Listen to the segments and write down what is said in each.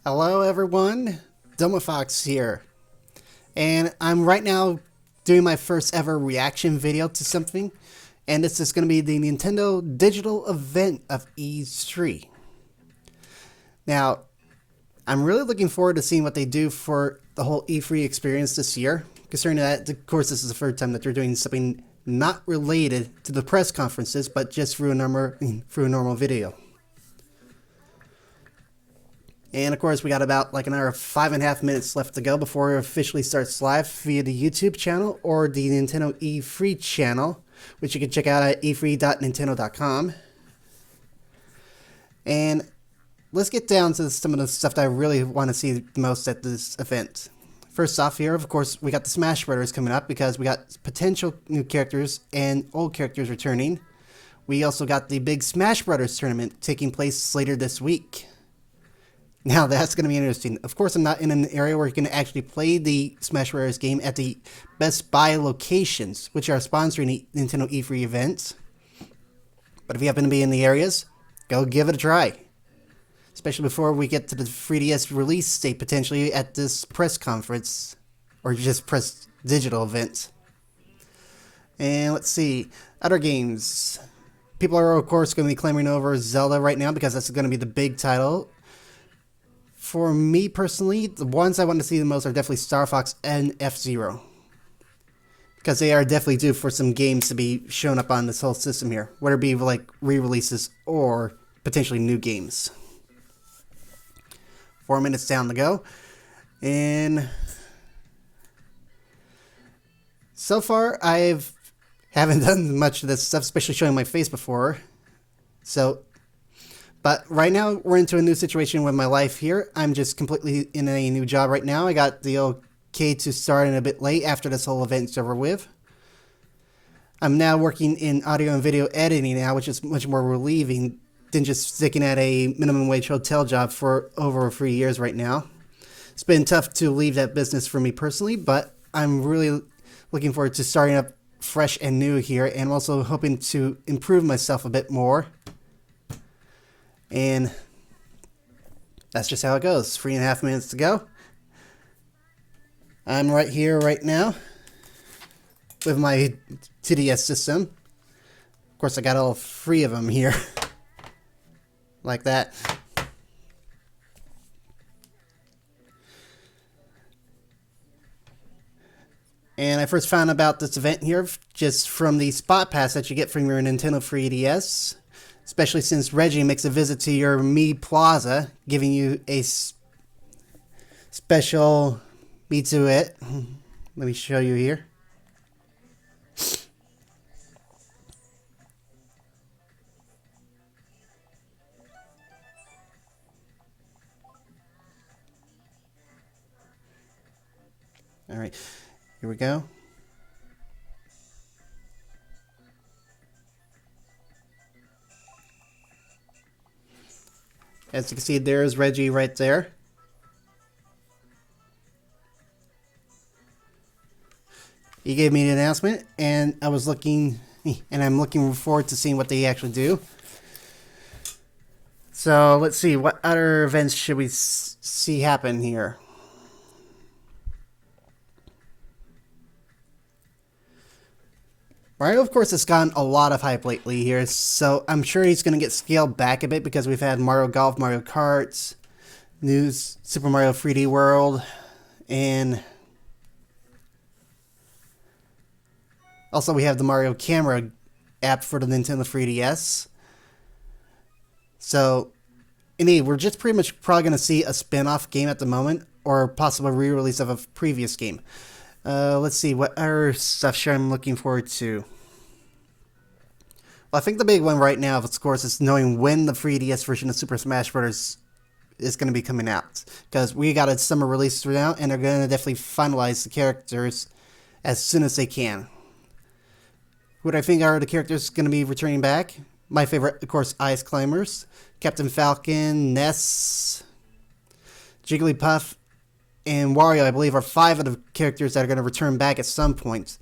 Hello everyone, Fox here, and I'm right now doing my first ever reaction video to something, and this is going to be the Nintendo digital event of E3. Now, I'm really looking forward to seeing what they do for the whole E3 experience this year, considering that, of course, this is the first time that they're doing something not related to the press conferences, but just through a normal video. And of course, we got about like another 5.5 minutes left to go before it officially starts live via the YouTube channel or the Nintendo E3 channel, which you can check out at e3.nintendo.com. And let's get down to some of the stuff that I really want to see the most at this event. First off here, of course, we got the Smash Brothers coming up because we got potential new characters and old characters returning. We also got the big Smash Brothers tournament taking place later this week. Now that's going to be interesting. Of course, I'm not in an area where you can actually play the Smash Bros. Game at the Best Buy locations, which are sponsoring the Nintendo E3 events. But if you happen to be in the areas, go give it a try. Especially before we get to the 3DS release date potentially at this press conference, or just press digital event. And let's see, other games. People are of course going to be clamoring over Zelda right now because that's going to be the big title. For me personally, the ones I want to see the most are definitely Star Fox and F-Zero. Because they are definitely due for some games to be shown up on this whole system here. Whether it be like re-releases or potentially new games. 4 minutes down to go. And so far, haven't done much of this stuff, especially showing my face before. But right now, we're into a new situation with my life here. I'm just completely in a new job right now. I got the okay to start in a bit late after this whole event's over with. I'm now working in audio and video editing now, which is much more relieving than just sticking at a minimum wage hotel job for over 3 years right now. It's been tough to leave that business for me personally, but I'm really looking forward to starting up fresh and new here, and I'm also hoping to improve myself a bit more. And that's just how it goes. 3.5 minutes to go. I'm right here right now with my 2DS system. Of course, I got all 3 of them here. Like that. And I first found about this event here just from the Spot Pass that you get from your Nintendo 3DS. Especially since Reggie makes a visit to your Mii Plaza, giving you a special Mii to it. Let me show you here. Alright, here we go. As you can see, there's Reggie right there. He gave me an announcement, and I'm looking forward to seeing what they actually do. So let's see, what other events should we see happen here? Mario, of course, has gotten a lot of hype lately here, so I'm sure he's going to get scaled back a bit because we've had Mario Golf, Mario Kart, new Super Mario 3D World, and also we have the Mario Camera app for the Nintendo 3DS. So, anyway, we're just pretty much probably going to see a spin-off game at the moment, or possible re-release of a previous game. Let's see, what other stuff I'm looking forward to? Well, I think the big one right now, of course, is knowing when the 3DS version of Super Smash Bros. Is going to be coming out. Because we got a summer release through now, and they're going to definitely finalize the characters as soon as they can. Who do I think are the characters going to be returning back? My favorite, of course, Ice Climbers, Captain Falcon, Ness, Jigglypuff, and Wario, I believe, are 5 of the characters that are going to return back at some point.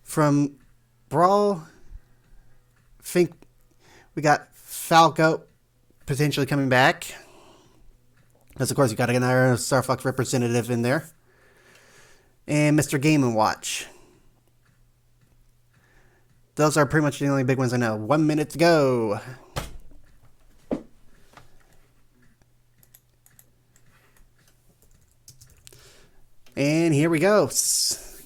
From Brawl, I think we got Falco potentially coming back. Because, of course, you got another Star Fox representative in there. And Mr. Game & Watch. Those are pretty much the only big ones I know. 1 minute to go. And here we go.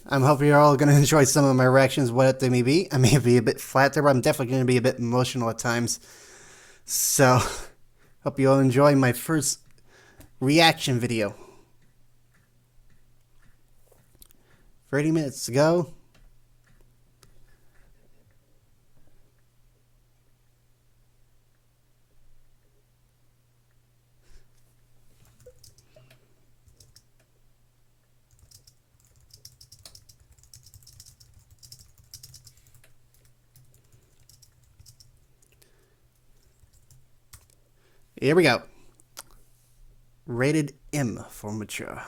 I'm hoping you're all going to enjoy some of my reactions, what they may be. I may be a bit flat there, but I'm definitely going to be a bit emotional at times. So, hope you all enjoy my first reaction video. 30 minutes to go. Here we go. Rated M for mature.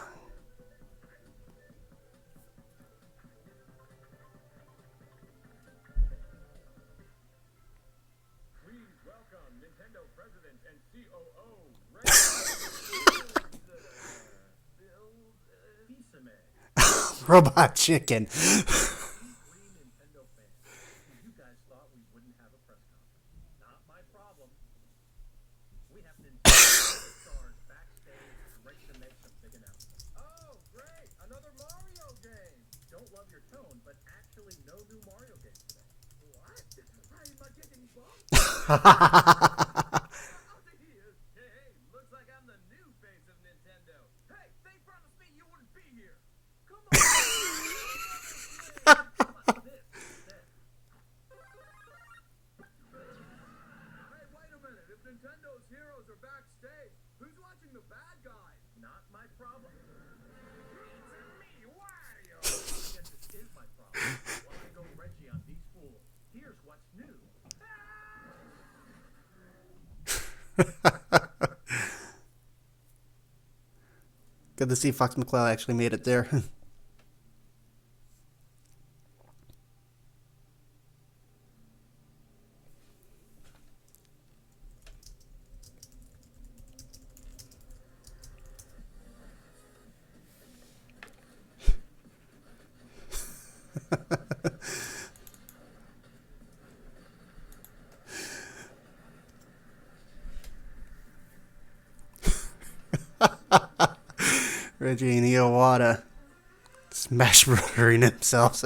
Please welcome Nintendo President and COO, Robot Chicken. Nintendo fans. You guys thought we wouldn't have a press conference. Not my problem. We have Nintendo stars backstage ready to make some big announcements. Oh, great! Another Mario game! Don't love your tone, but actually no new Mario games today. What? I'm getting bumped? Hey, looks like I'm the new face of Nintendo. Hey, they promised me you wouldn't be here. Come on. Hey, wait a minute. If Nintendo's heroes are backstage, who's watching the bad guys? Not my problem. It's me, Wario. I guess this is my problem. While I go Reggie on these fools, here's what's new. Good to see Fox McCloud actually made it there. Reggie and Iwata smash brothering themselves.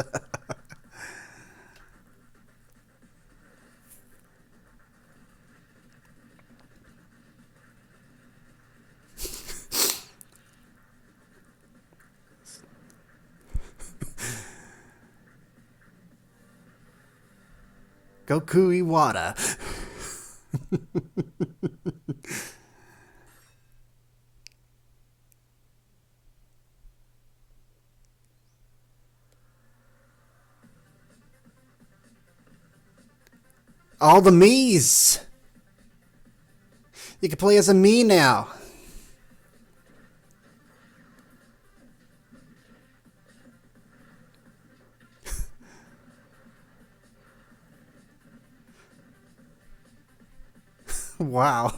Goku Iwata. All the Miis. You can play as a Mii now. Wow.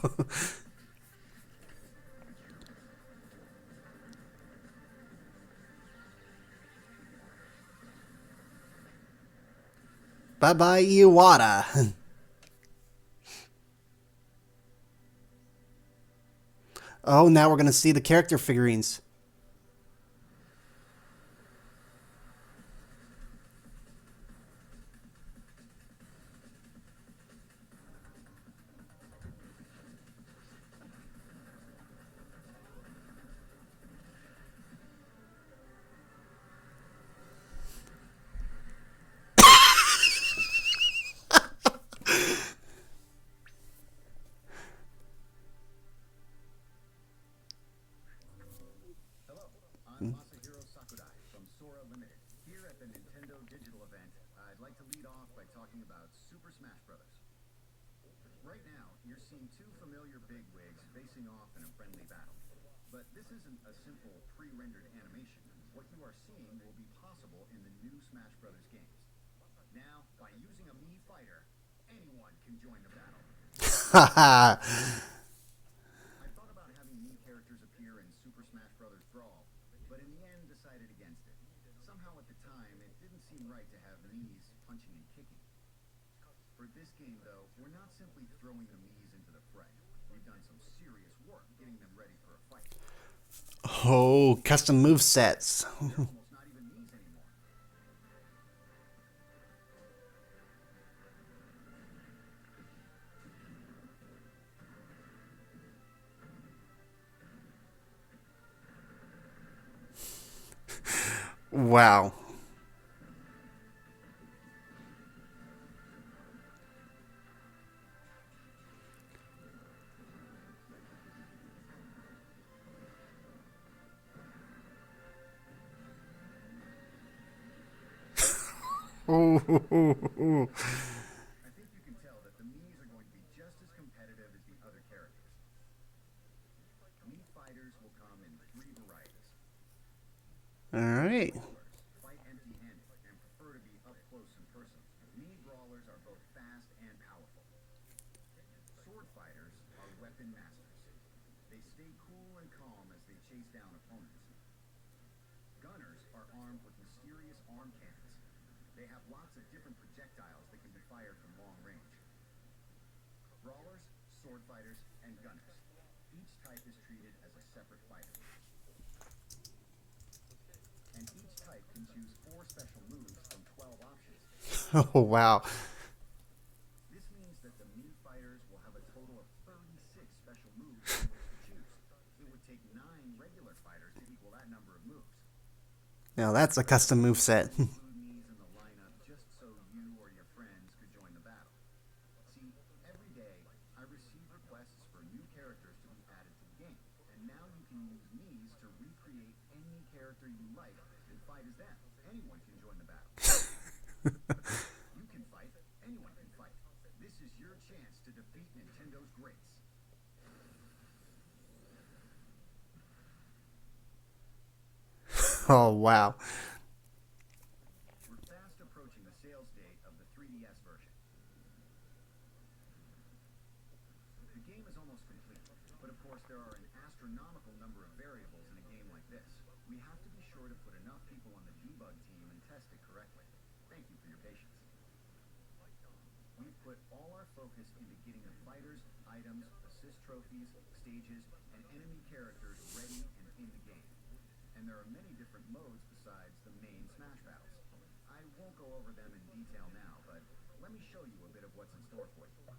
Bye-bye, Iwata. Oh, now we're going to see the character figurines. Here at the Nintendo Digital Event, I'd like to lead off by talking about Super Smash Bros. Right now, you're seeing two familiar bigwigs facing off in a friendly battle. But this isn't a simple pre-rendered animation. What you are seeing will be possible in the new Smash Bros. Games. Now, by using a Mii fighter, anyone can join the battle. I thought about having Mii characters characters appear in Super Smash Bros. Brawl, but in the end decided against it. Somehow at the time, it didn't seem right to have Mii's punching and kicking. For this game, though, we're not simply throwing the Mii's into the fray. We've done some serious work getting them ready for a fight. Oh, custom move sets. They're almost not even Mii's anymore. Wow. Oh, I think you can tell that the Mii's are going to be just as competitive as the other characters. Mii fighters will come in 3 varieties. all right. Brawlers fight empty-handed and prefer to be up close and personal. Mii brawlers are both fast and powerful. Sword fighters are weapon masters. They stay cool and calm as they chase down opponents. Gunners are armed with mysterious arm cannons. They have lots of different projectiles that can be fired from long range. Brawlers, sword fighters, and gunners. Each type is treated as a separate fighter. And each type can choose 4 special moves from 12 options. Oh, wow. This means that the Mii fighters will have a total of 36 special moves from which to choose. It would take 9 regular fighters to equal that number of moves. Now that's a custom move set. Include Mii's in the lineup just so you or your friends could join the battle. See, every day I receive requests for new characters to be added to the game, and now you can use Mii's to recreate any character you like and fight as them. Anyone can join the battle. You can fight, anyone can fight. This is your chance to defeat Nintendo's greats. Oh, wow. We're fast approaching the sales date of the 3DS version. The game is almost complete, but of course there are an astronomical number of variables in a game like this. We have to be sure to put enough people on the debug team and test it correctly. Thank you for your patience. We've put all our focus into getting the fighters, items, assist trophies, stages, and enemy characters ready and in the game. And there are many different modes besides the main Smash battles. I won't go over them in detail now, but let me show you a bit of what's in store for you.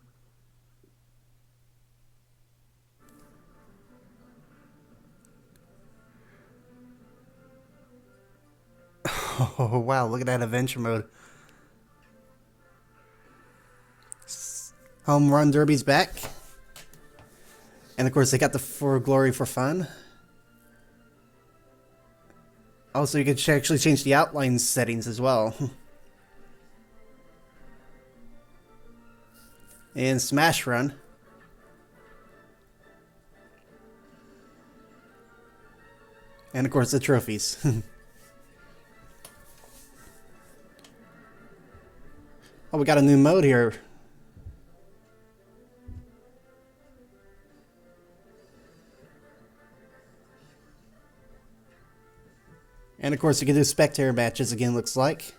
Oh, wow. Look at that adventure mode. Home Run Derby's back. And of course, they got the For Glory for Fun. Also, you could actually change the outline settings as well. And Smash Run. And of course, the trophies. Oh, we got a new mode here. And of course, you can do spectator matches again, looks like.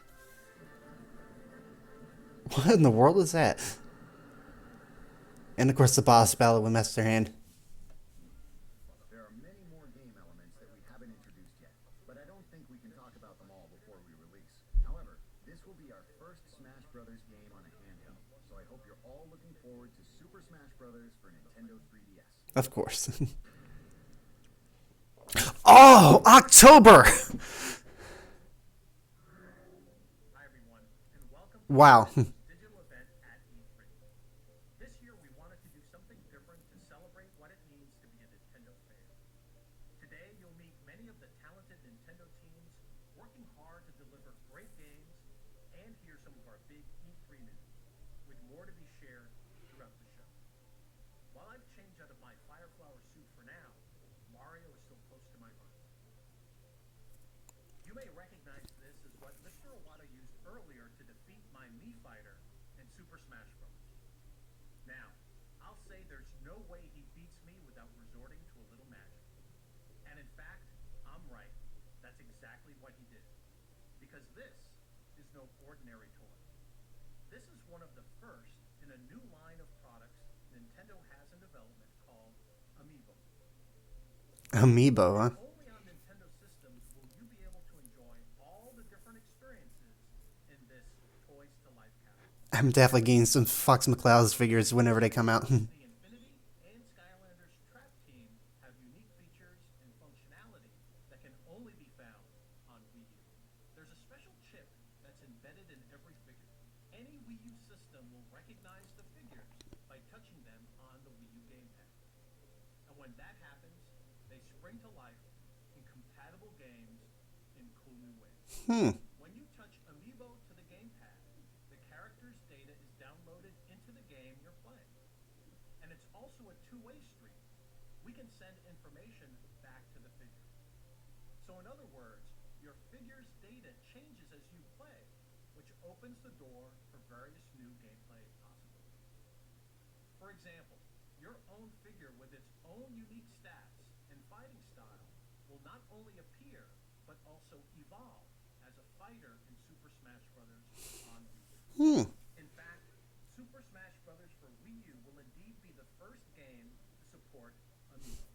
What in the world is that? And of course, the boss battle with Master Hand. There are many more game elements that we haven't introduced yet, but I don't think we can talk about them all before we release. However, this will be our first Smash Bros. Game on a handheld, so I hope you're all looking forward to Super Smash Bros. For Nintendo 3DS. Of course. Oh, October! Hi everyone, and welcome Wow. to DigitalEvent at E3. This year we wanted to do something different to celebrate what it means to be a Nintendo fan. Today you'll meet many of the talented Nintendo teams working hard to deliver great games and hear some of our big E3 news, with more to be shared throughout the show. While I've changed out of my Fireflower suit for now, Mario is still close to my heart. You may recognize this as what Mr. Iwata used earlier to defeat my Mii fighter in Super Smash Bros. Now, I'll say there's no way he beats me without resorting to a little magic. exactly what he did. Because this is no ordinary toy. This is one of the first in a new line of products Nintendo has in development called Amiibo. Amiibo, huh? Only on Nintendo systems will you be able to enjoy all the different experiences in this Toys to Life catalog. I'm definitely getting some Fox McCloud's figures whenever they come out. The Infinity and Skylanders Trap Team have unique features and functionality that can only be found on Wii U. There's a special chip that's embedded in every figure. Any Wii U system will recognize the figures by touching them on the Wii U gamepad. And when that happens, they spring to life in compatible games in cool new ways. When you touch Amiibo to the gamepad, the character's data is downloaded into the game you're playing. And it's also a two-way street. We can send information back to the figure. So in other words, your figure's data changes as you play, which opens the door for various new gameplay possibilities. For example, your own figure with its own unique stats and fighting style will not only appear, but also evolve as a fighter in Super Smash Bros. On Wii U. In fact, Super Smash Bros. For Wii U will indeed be the first game to support Amiibo.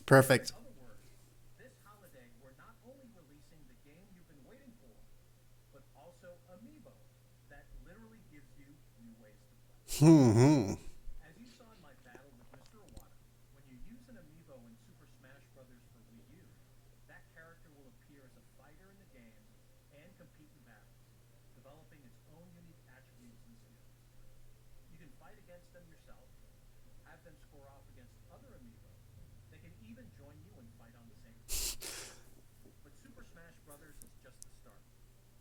Perfect. In other words, this holiday we're not only releasing the game you've been waiting for, but also Amiibo that literally gives you new ways to play. As you saw in my battle with Mr. Iwata, when you use an Amiibo in Super Smash Bros. For Wii U, that character will appear as a fighter in the game and compete in battles, developing its own unique attributes and skills. You can fight against them yourself, have them score off against other Amiibo. They can even join you and fight on the same team. But Super Smash Bros. Is just the start.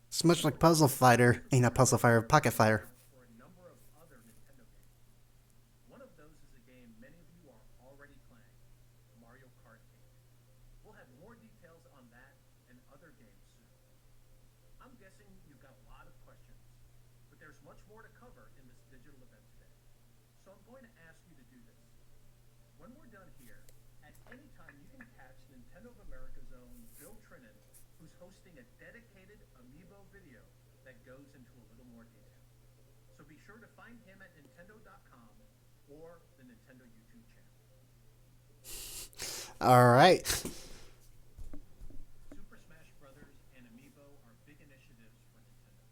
It's much like Puzzle Fighter. Ain't a Puzzle Fighter, Pocket Fighter. For a number of other Nintendo games. One of those is a game many of you are already playing, Mario Kart 8. We'll have more details on that and other games soon. I'm guessing you've got a lot of questions, but there's much more to cover in this digital event today. So I'm going to ask you to do this. When we're done here, at any time you can catch Nintendo of America's own Bill Trinan, who's hosting a dedicated Amiibo video that goes into a little more detail. So be sure to find him at Nintendo.com or the Nintendo YouTube channel. All right. Super Smash Bros. And Amiibo are big initiatives for Nintendo.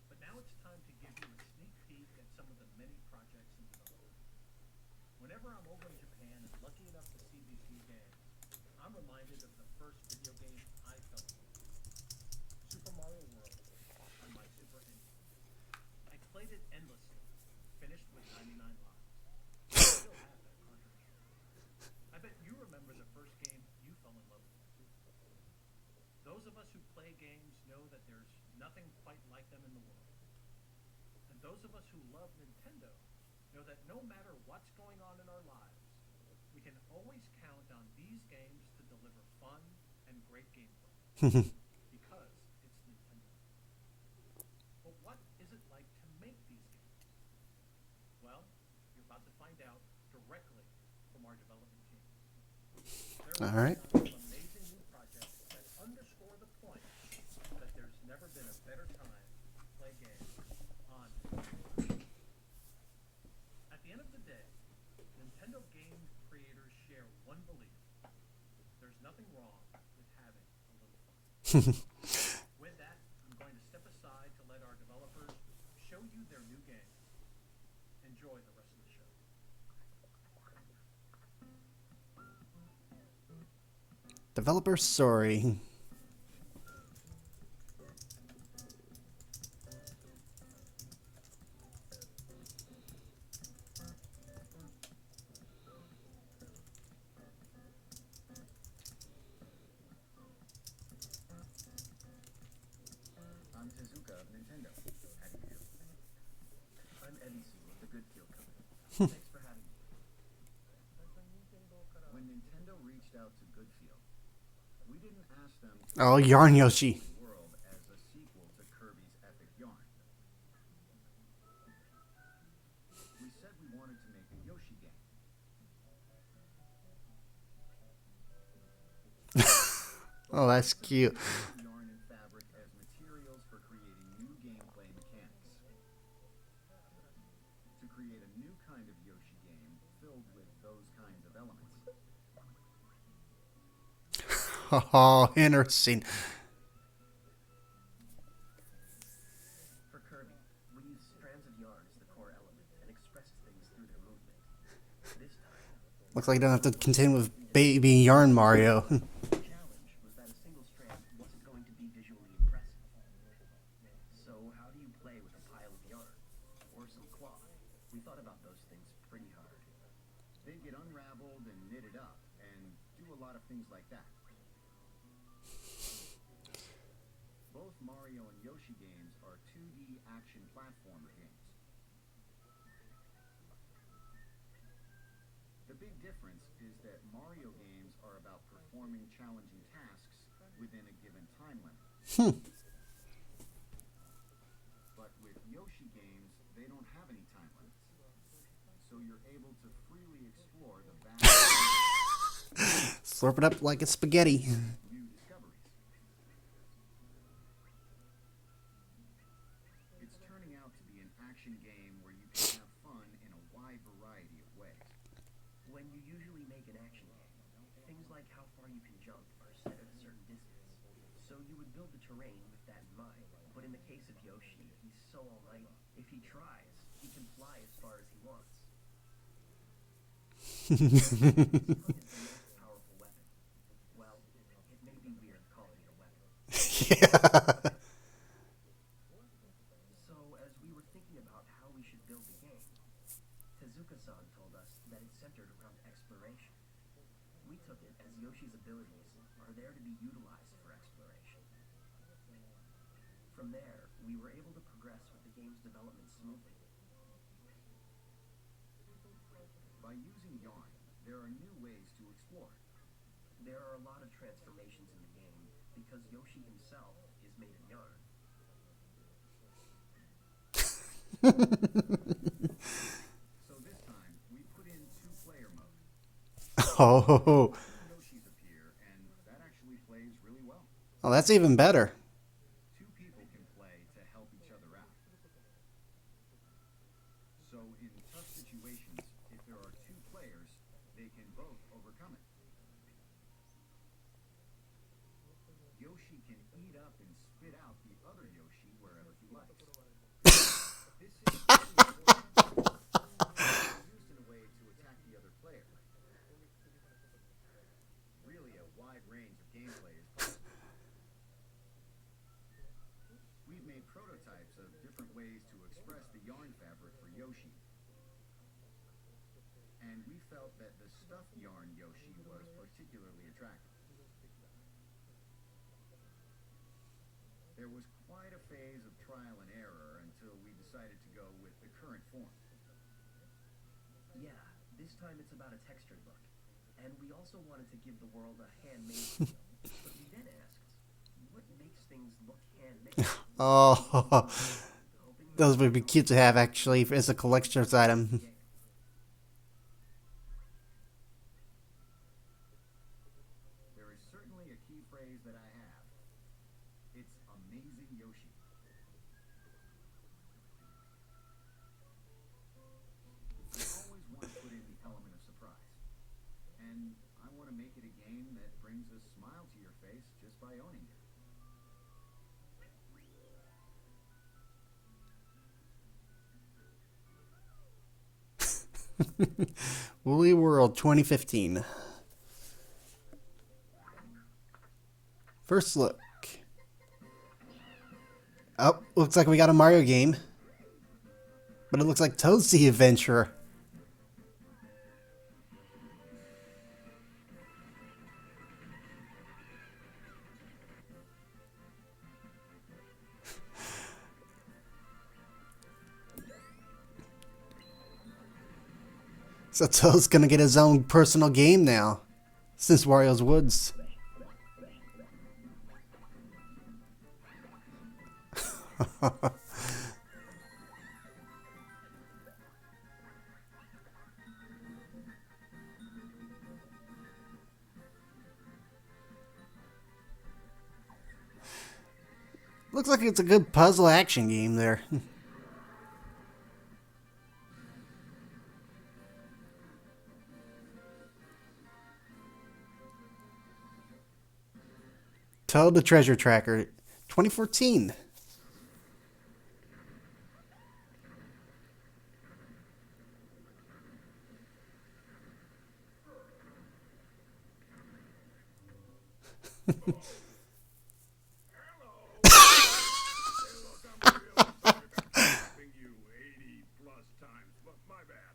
But now it's time to give you a sneak peek at some of the many projects in development. Whenever I'm over in Japan and lucky enough to see these new games, I'm reminded of the first video game I fell in love with. Super Mario World on my Super NES. I played it endlessly, finished with 99 lives. I still have that cartridge. I bet you remember the first game you fell in love with too. Those of us who play games know that there's nothing quite like them in the world. And those of us who love Nintendo know that no matter what's going on in our lives, we can always count on these games to deliver fun and great gameplay. Because it's Nintendo. But what is it like to make these games? Well, you're about to find out directly from our development team. All right. Some amazing new projects that underscore the point that there's never been a better time to play games on Nintendo. At the end of the day, Nintendo game creators share one belief. There's nothing wrong with having a little fun. With that, I'm going to step aside to let our developers show you their new games. Enjoy the rest of the show. Developer story. I'm Tezuka of Nintendo. How do you do? I'm Edison with the Goodfield Company. Thanks for having me. When Nintendo reached out to Goodfield, we didn't ask them to Oh, Yarn Yoshi. the world as a sequel to Kirby's Epic Yarn. We said we wanted to make a Yoshi game. Oh, that's cute. Yarn Oh, interesting. For Kirby, we use strands of yarn as the core element and express things through their movement. This time, Looks like you don't have to contend with Baby Yarn Mario. the challenge was that a single strand wasn't going to be visually impressive. So how do you play with a pile of yarn? Or some cloth? We thought about those things pretty hard. They get unraveled and knitted up, and do a lot of things like that. Both Mario and Yoshi games are 2D action platformer games. The big difference is that Mario games are about performing challenging tasks within a given time limit. But with Yoshi games, they don't have any time limits. So you're able to freely explore the vast Slurp it up like it's spaghetti. new discoveries. It's turning out to be an action game where you can have fun in a wide variety of ways. When you usually make an action game, things like how far you can jump are set at a certain distance. So you would build the terrain with that in mind. But in the case of Yoshi, he's so almighty. If he tries, he can fly as far as he wants. His tongue is the most powerful weapon. Well, it may be weird calling it a weapon. Yeah. So, as we were thinking about how we should build the game, Tezuka-san told us that it's centered around exploration. We took it as Yoshi's abilities are there to be utilized for exploration. From there, we were able to progress with the game's development smoothly. By using yarn, there are new ways to explore. There are a lot of transformations in the game because Yoshi himself is made of yarn. So this time, we put in two-player mode. Oh. Yoshis appear, and that actually plays really well. Oh, that's even better. Two people can play to help each other out. So in tough situations, if there are two players, they can both overcome it. Yoshi can eat up and spit out the other Yoshi wherever he likes. This is really important. It's used in a way to attack the other player. Really, a wide range of gameplay is possible. We've made prototypes of different ways to express the yarn fabric for Yoshi. And we felt that the stuffed yarn Yoshi was particularly attractive. There was quite a phase of trial and error until we decided to go with the current form. Yeah, this time it's about a textured look. And we also wanted to give the world a handmade feel. But we then asked, what makes things look handmade? Oh. Hoping Those would be cute to have, actually, as a collector's item. There is certainly a key phrase that I have. It's amazing Yoshi. I always want to put in the element of surprise. And I want to make it a game that brings a smile to your face just by owning it. Woolly World 2015. First look. Oh, looks like we got a Mario game. But it looks like Toad's the adventurer. So Toad's gonna get his own personal game now, since Wario's Woods. Looks like it's a good puzzle action game there. Toad the Treasure Tracker, 2014. You 80 plus times, but my bad.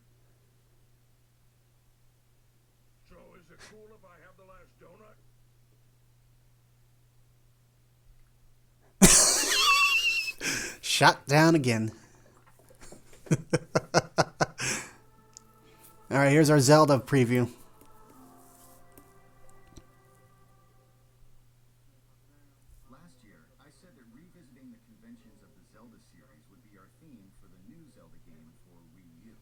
So is it cool if I have the last donut? Shot down again. Alright, here's our Zelda preview. Last year, I said that revisiting the conventions of the Zelda series would be our theme for the new Zelda game for Wii U.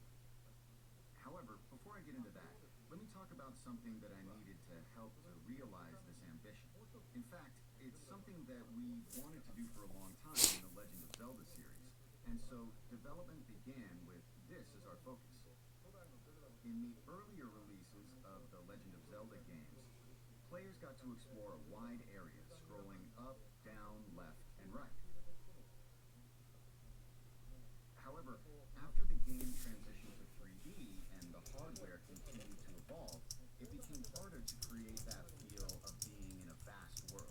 However, before I get into that, let me talk about something that I needed to help to realize this ambition. In fact, it's something that we wanted to do for a long time in the Legend of Zelda series, and so development began with this as our focus. In the earlier releases of the Legend of Zelda games, players got to explore a wide area, scrolling up, down, left, and right. However, after the game transitioned to 3D and the hardware continued to evolve, it became harder to create that feel of being in a vast world.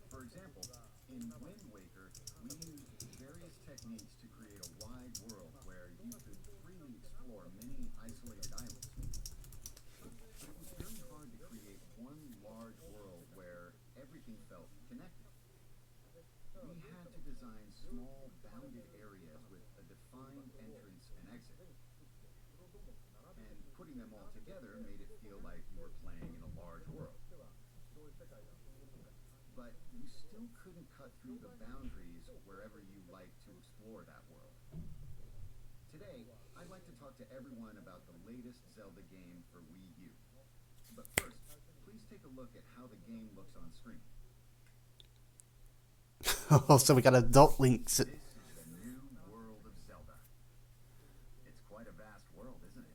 For example, in Wind Waker, we used various techniques to create a wide world where you could freely explore many isolated islands. But it was very hard to create one large world where everything felt connected. We had to design small, bounded areas with a defined entrance and exit. And putting them all together made it feel like you were playing in a large world. But you still couldn't cut through the boundaries wherever you like to explore that world. Today, I'd like to talk to everyone about the latest Zelda game for Wii U. But first, please take a look at how the game looks on screen. Oh, so we got adult links. This is the new world of Zelda. It's quite a vast world, isn't it?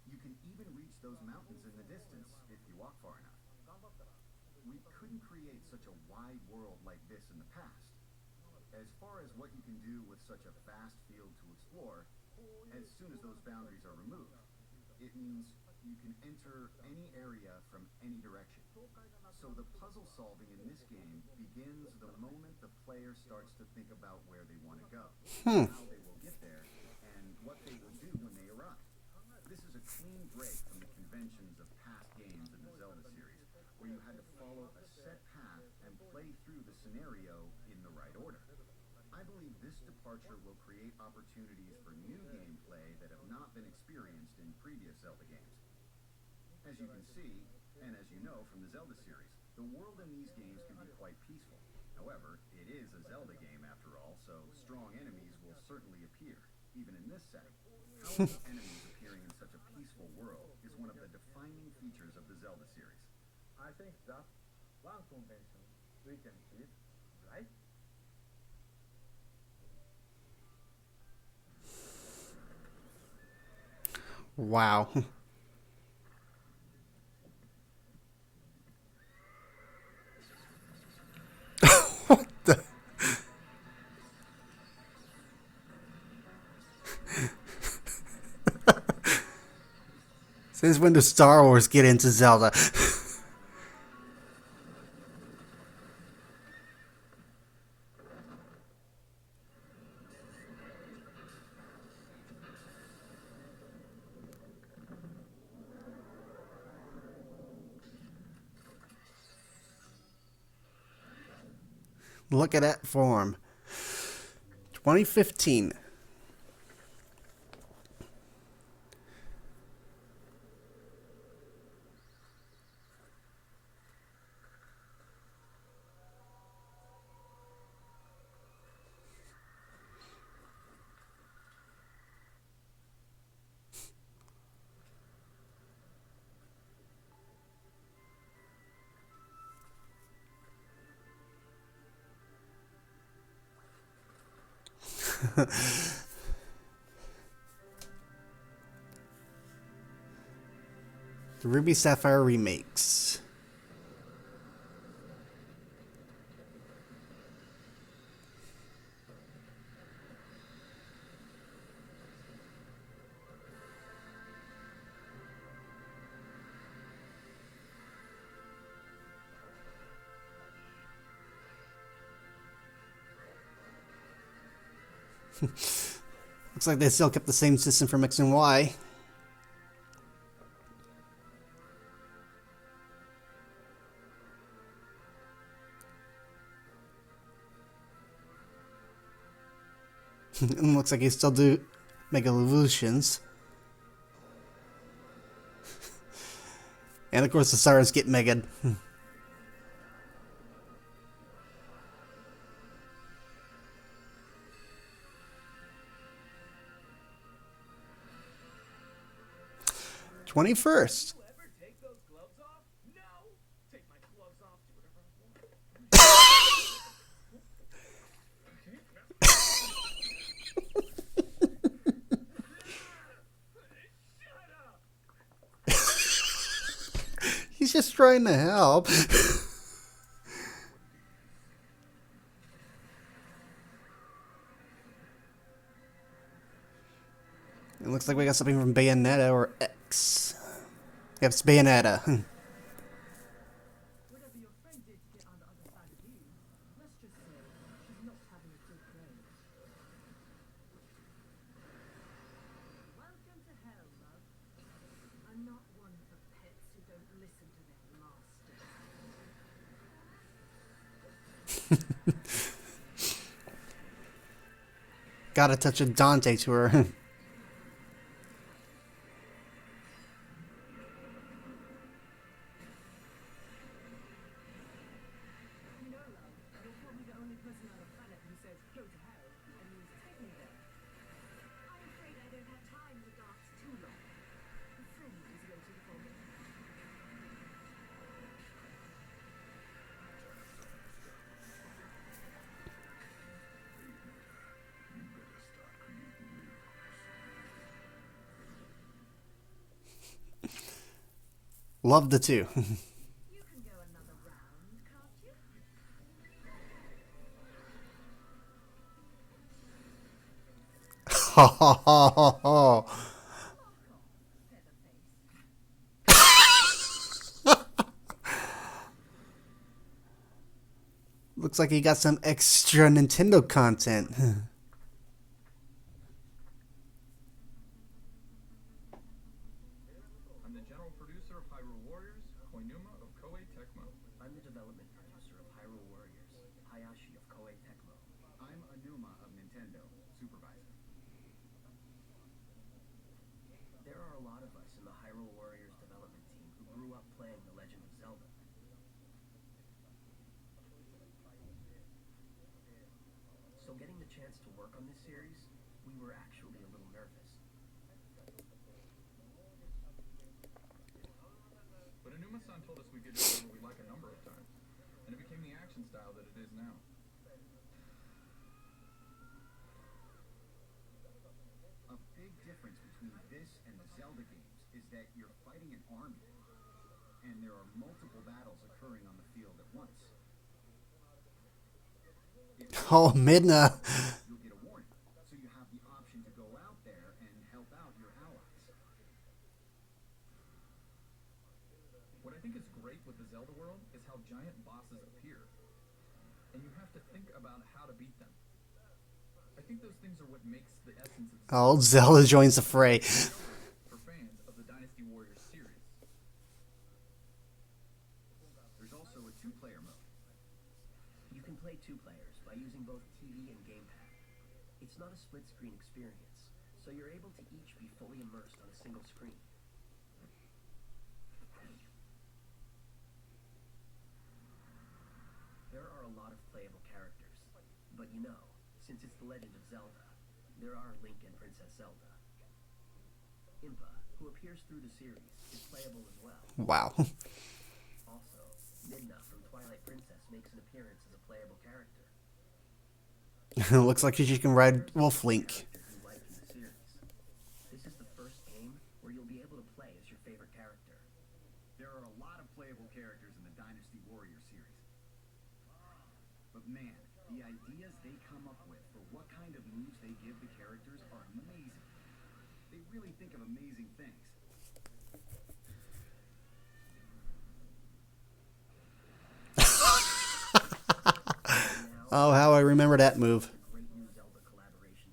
You can even reach those mountains in the distance if you walk far enough. We couldn't create such a wide world like this in the past. As far as what you can do with such a vast field to explore, as soon as those boundaries are removed, it means you can enter any area from any direction. So the puzzle solving in this game begins the moment the player starts to think about where they want to go, how they will get there, and what they will do when they arrive. This is a clean break from the conventions of past games in the Zelda series, where you had to follow a set path and play through the scenario in the right order. I believe this departure will create opportunities for new gameplay that have not been experienced in previous Zelda games. As you can see, and as you know from the Zelda series, the world in these games can be quite peaceful. However, it is a Zelda game after all, so strong enemies will certainly appear, even in this setting. How enemies appearing in such a peaceful world is one of the defining features of the Zelda series. I think that's one convention we can keep, right? Wow. What the? Since when does Star Wars get into Zelda? Look at that form. 2015. The Ruby Sapphire remakes. Looks like they still kept the same system from X and Y. And looks like they still do Mega Evolutions. And of course the stars get Mega. 21st. You ever take those gloves off? No. Take my gloves off, do whatever I want. Shut up. He's just trying to help. It looks like we got something from Bayonetta or X. Yep, it's Bayonetta. Whatever your friend did to get on the other side of you, let's just say she's not having a good day. Welcome to hell, love. I'm not one for pets who don't listen to their master. Gotta touch a Dante to her. You know, love, you're probably the only person on the planet who says go to hell and means take me there. I'm afraid I don't have time to dance too long. A friend is waiting for me. Love the two. You can go another round, can't you? Ha ha ha ha ha. Looks like he got some extra Nintendo content. I'm the general producer of Hyrule Warriors, Koinuma of Koei Tecmo. I'm the development producer of Hyrule Warriors, Hayashi of Koei Tecmo. I'm Anuma of Nintendo, supervisor. There are a lot of us in the Hyrule Warriors development team who grew up playing The Legend of Zelda. So getting the chance to work on this series, we were actually a little nervous. But Anuma-san told us we could do whatever we like a number of times, and it became the action style that it is now. A big difference between this and the Zelda games is that you're fighting an army, and there are multiple battles occurring on the field at once. Oh, Midna. You'll get a warning, so you have the option to go out there and help out your allies. What I think is great with the Zelda world is how giant bosses appear, and you have to think about how to beat them. I think those things are what makes the essence of Oh, Zelda joins the fray. for fans of the Dynasty Warriors series. There's also a two-player mode. You can play two players by using both TV and gamepad. It's not a split-screen experience, so you're able to each be fully immersed on a single screen. There are a lot of playable characters, but you know, since it's The Legend of Zelda, there are Link and Princess Zelda. Impa, who appears through the series, is playable as well. Wow. Also, Midna from Twilight Princess makes an appearance as a playable character. Looks like she can ride Wolf Link. Character you like in the series. This is the first game where you'll be able to play as your favorite character. There are a lot of playable characters in the Dynasty Warriors series. But man, the ideas they come up with for what kind of moves they give the characters are amazing. They really think of amazing things. Oh, how I remember that move. A great new Zelda collaboration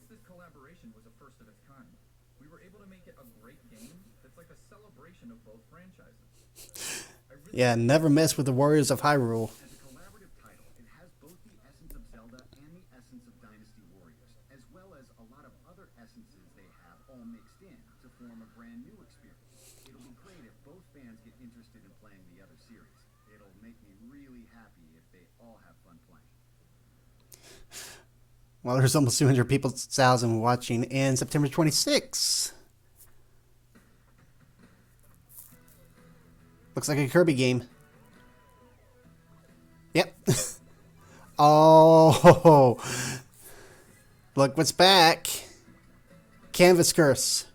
this collaboration was a first of its kind. We were able to make it a great game that's like a celebration of both franchises. Yeah, never mess with the Warriors of Hyrule. As a collaborative title, it has both the essence of Zelda and the essence of Dynasty Warriors, as well as a lot of other essences they have all mixed in to form a brand new experience. It'll be great if both fans get interested in playing the other series. It'll make me really happy if they all have fun playing. Well, there's almost 200 people, 1,000 watching in September 26th. Looks like a Kirby game. Yep. Oh, look what's back. Canvas Curse.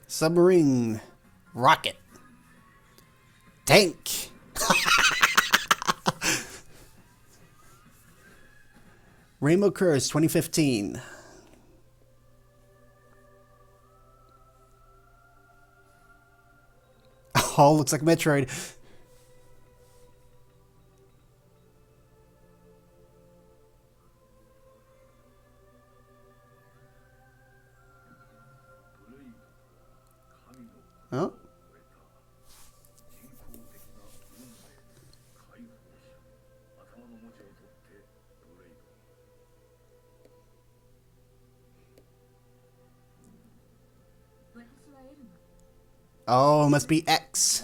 Submarine. Rocket. Tank. Rainbow Curse 2015. Oh, looks like Metroid. Oh. Oh, must be X.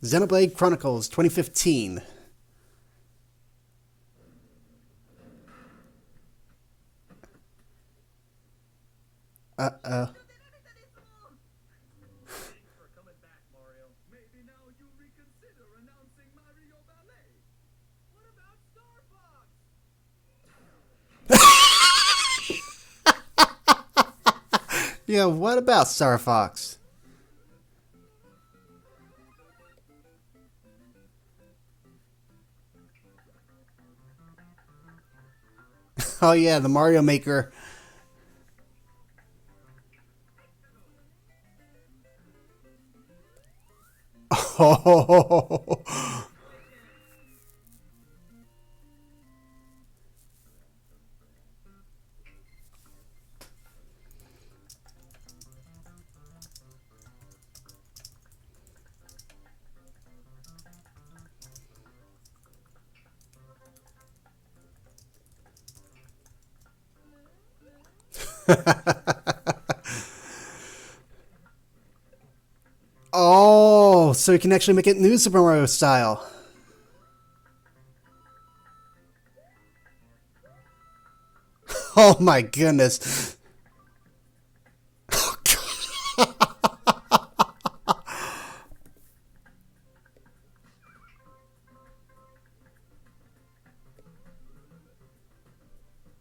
Xenoblade Chronicles 2015. Uh-oh. Thanks for coming back, Mario. Maybe now you reconsider announcing Mario Ballet. What about Star Fox? Yeah, what about Star Fox? Oh yeah, the Mario Maker. Oh. Oh, so you can actually make it new Super Mario style. Oh my goodness. Oh, God.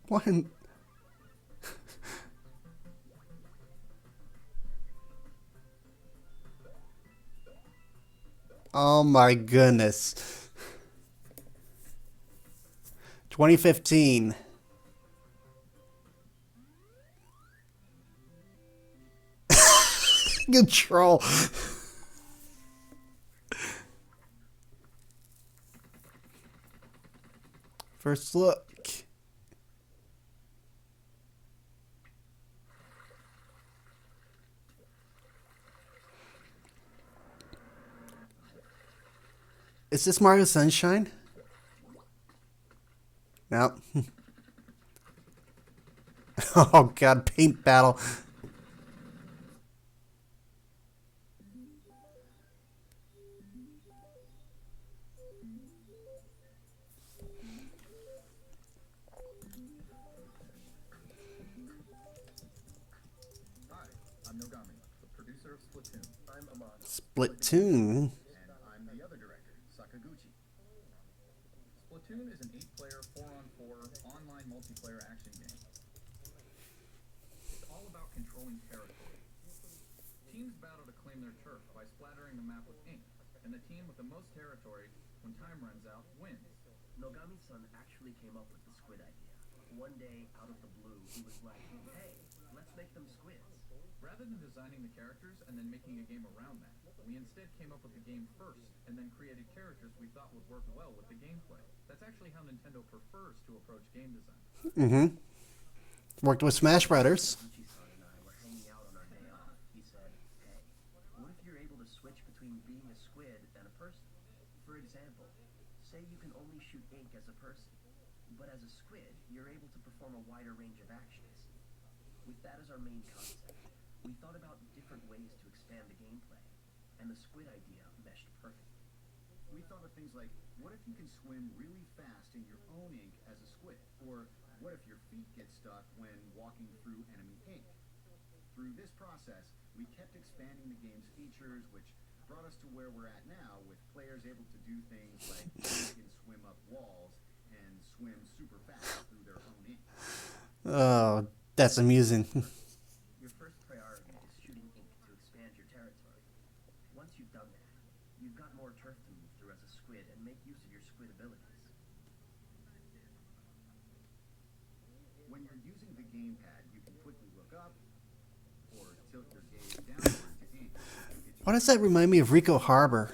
What in... Oh my goodness. 2015. You troll. First look. Is this Mario Sunshine? Nope. Oh god, paint battle. Hi, I'm Nogami, the producer of Splatoon. I'm Amon. Splatoon. And I'm the other director, Sakaguchi. Splatoon is an 8-player, 4-on-4 online multiplayer action game. It's all about controlling territory. Teams battle to claim their turf by splattering the map with ink, and the team with the most territory, when time runs out, wins. Nogami-san actually came up with the squid idea. One day, out of the blue, he was like, hey, let's make them squids. Rather than designing the characters and then making a game around that, we instead came up with the game first and then created characters we thought would work well with the gameplay. That's actually how Nintendo prefers to approach game design. Mm-hmm. Worked with Smash Brothers. Sakaguchi-san and I were hanging out on our day off. He said, hey, what if you're able to switch between being a squid and a person? For example, say you can only shoot ink as a person, but as a squid, you're able to perform a wider range of actions. With that as our main concept, we thought about different ways to expand the gameplay, and the squid idea meshed perfectly. We thought of things like, what if you can swim really fast in your own ink as a squid? Or what if your feet get stuck when walking through enemy ink? Through this process, we kept expanding the game's features, which brought us to where we're at now, with players able to do things like they can swim up walls and swim super fast through their own ink. Oh, that's amusing. Your first priority is shooting ink to expand your territory. Once you've done that, you've got more turf to move through as a squid and make use of your squid abilities. When you're using the gamepad, you can quickly look up or tilt your gaze downward to ink. Why does that remind me of Rico Harbor?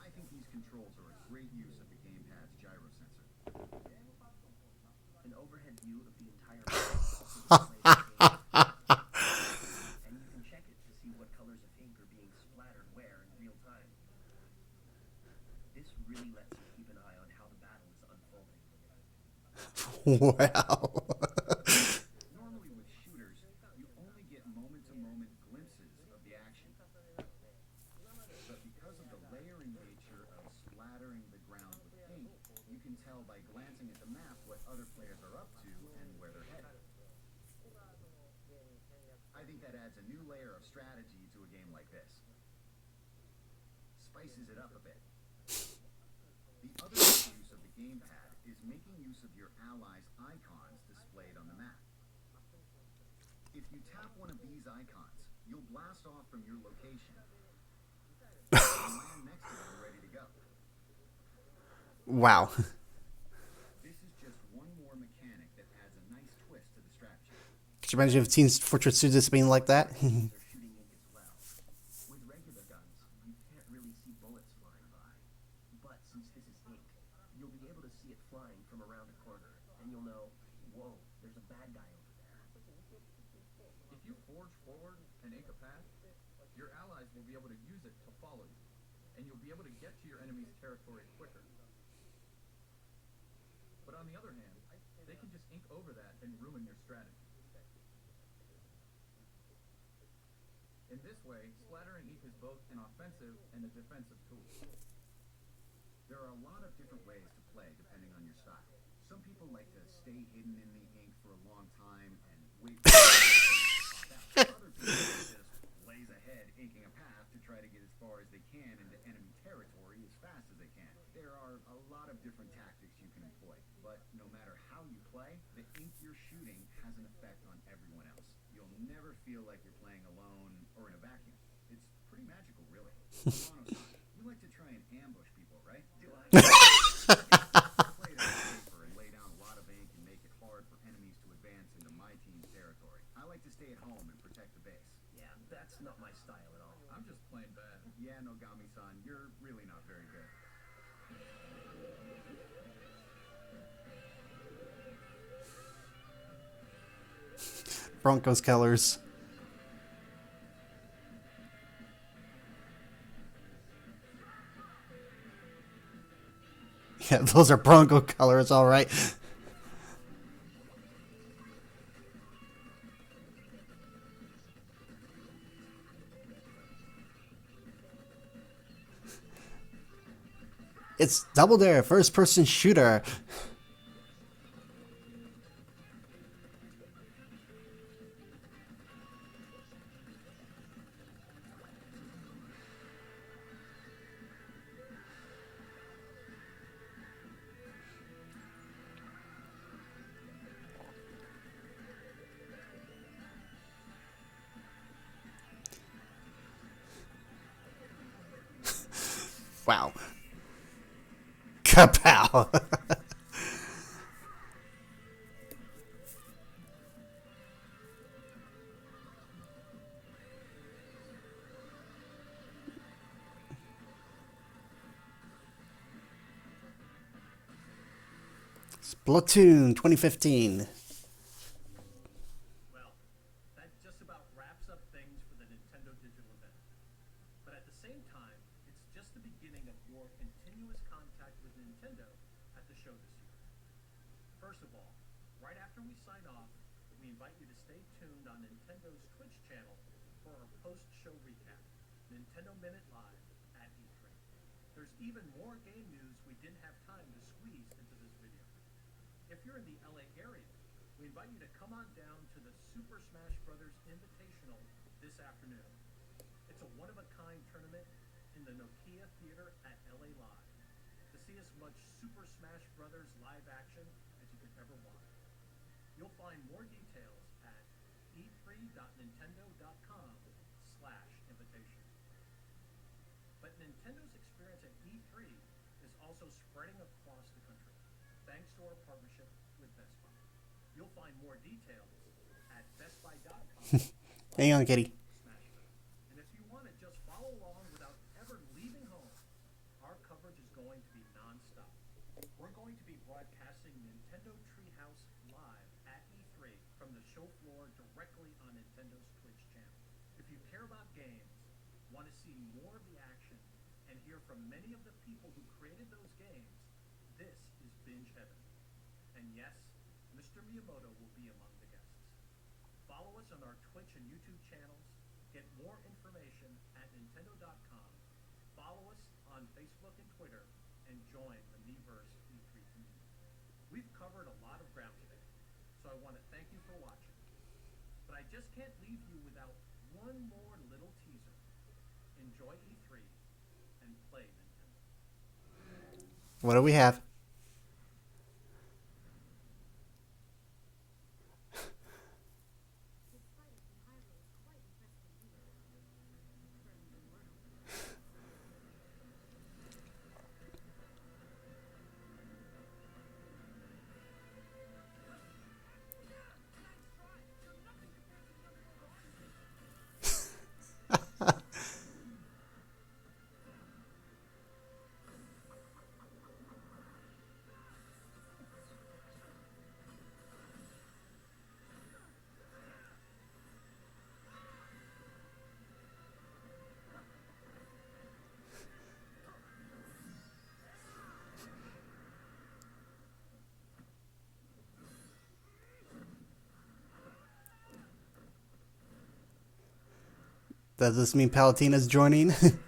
I think these controls are a great use of the gamepad's gyro sensor. An overhead view of the entire map also displays the game, and you can check it to see what colors of ink are being splattered where in real time. This really lets you keep an eye on how the battle is unfolding. Wow. Normally with shooters, you only get moment-to-moment glimpses of the action. But because of the layering nature of splattering the ground with ink, you can tell by glancing at the map what other players are up to and where they're headed. I think that adds a new layer of strategy to a game like this. Spices it up a bit. The other use of the gamepad is making use of your allies' icons displayed on the map. If you tap one of these icons, you'll blast off from your location and land next to them ready to go. Wow. This is just one more mechanic that adds a nice twist to the strategy. Could you imagine if Teen Fortress 2 just being like that? They're shooting ink as well. With regular guns, you can't really see bullets flying by. But since this is ink, you'll be able to see it flying from around a corner, and you'll know, whoa, there's a bad guy over there. If you forge forward and ink a path, your allies will be able to use it to follow you, and you'll be able to get to your enemy's territory quicker. But on the other hand, they can just ink over that and ruin your strategy. In this way, splattering ink is both an offensive and a defensive tool. There are a lot of different ways to play depending on your style. Some people like to stay hidden in the ink for a long time and wait for the to pop out. Other people just blaze ahead, inking a path to try to get as far as they can into enemy territory as fast as they can. There are a lot of different tactics you can employ, but no matter how you play, the ink you're shooting has an effect on everyone else. You'll never feel like you're playing alone or in a vacuum. It's pretty magical, really. Mono-san, you like to try and ambush people, right? Do I? Play it on paper and lay down a lot of ink and make it hard for enemies to advance into my team's territory. I like to stay at home and protect the base. Yeah, That's not my style at all. I'm just plain bad. Yeah, Nogami-san, you're really not very good. Broncos colors. Yeah, those are Bronco colors, all right. It's Double Dare, first-person shooter. Wow. Kapow. Splatoon 2015. Well, that just about wraps up things for the Nintendo Digital Event. But at the same time, it's just the beginning of your continuous contact with Nintendo at the show this year. First of all, right after we sign off, we invite you to stay tuned on Nintendo's Twitch channel for our post-show recap, Nintendo Minute Live at E3. There's even more game news we didn't have time to squeeze into this video. If you're in the LA area, we invite you to come on down to the Super Smash Bros. Invitational this afternoon. It's a one-of-a-kind tournament in the Nokia Theater at LA Live to see as much Super Smash Bros. Live action as you could ever want. You'll find more details at e3.nintendo.com/invitation. But Nintendo's experience at E3 is also spreading across the country, thanks to our partnership with Best Buy. You'll find more details at bestbuy.com. Hang on, Kitty. And if you want to just follow along without ever leaving home, our coverage is going to be non-stop. We're going to be broadcasting Nintendo Treehouse live at E3 from the show floor directly on Nintendo's Twitch channel. If you care about games, want to see more of the action, and hear from many of the people who created those games, this is Binge Heaven. And yes, Mr. Miyamoto will be among the guests. Follow us on our Twitch and YouTube channels. Get more information at Nintendo.com. Follow us on Facebook and Twitter, and join the Miiverse E3 community. We've covered a lot of ground today, so I want to thank you for watching. But I just can't leave you without one more little teaser. Enjoy E3 and play Nintendo. What do we have? His spider from Hyrule is quite impressed indeed. Burning the world. Does this mean Palutena's joining? Valentina?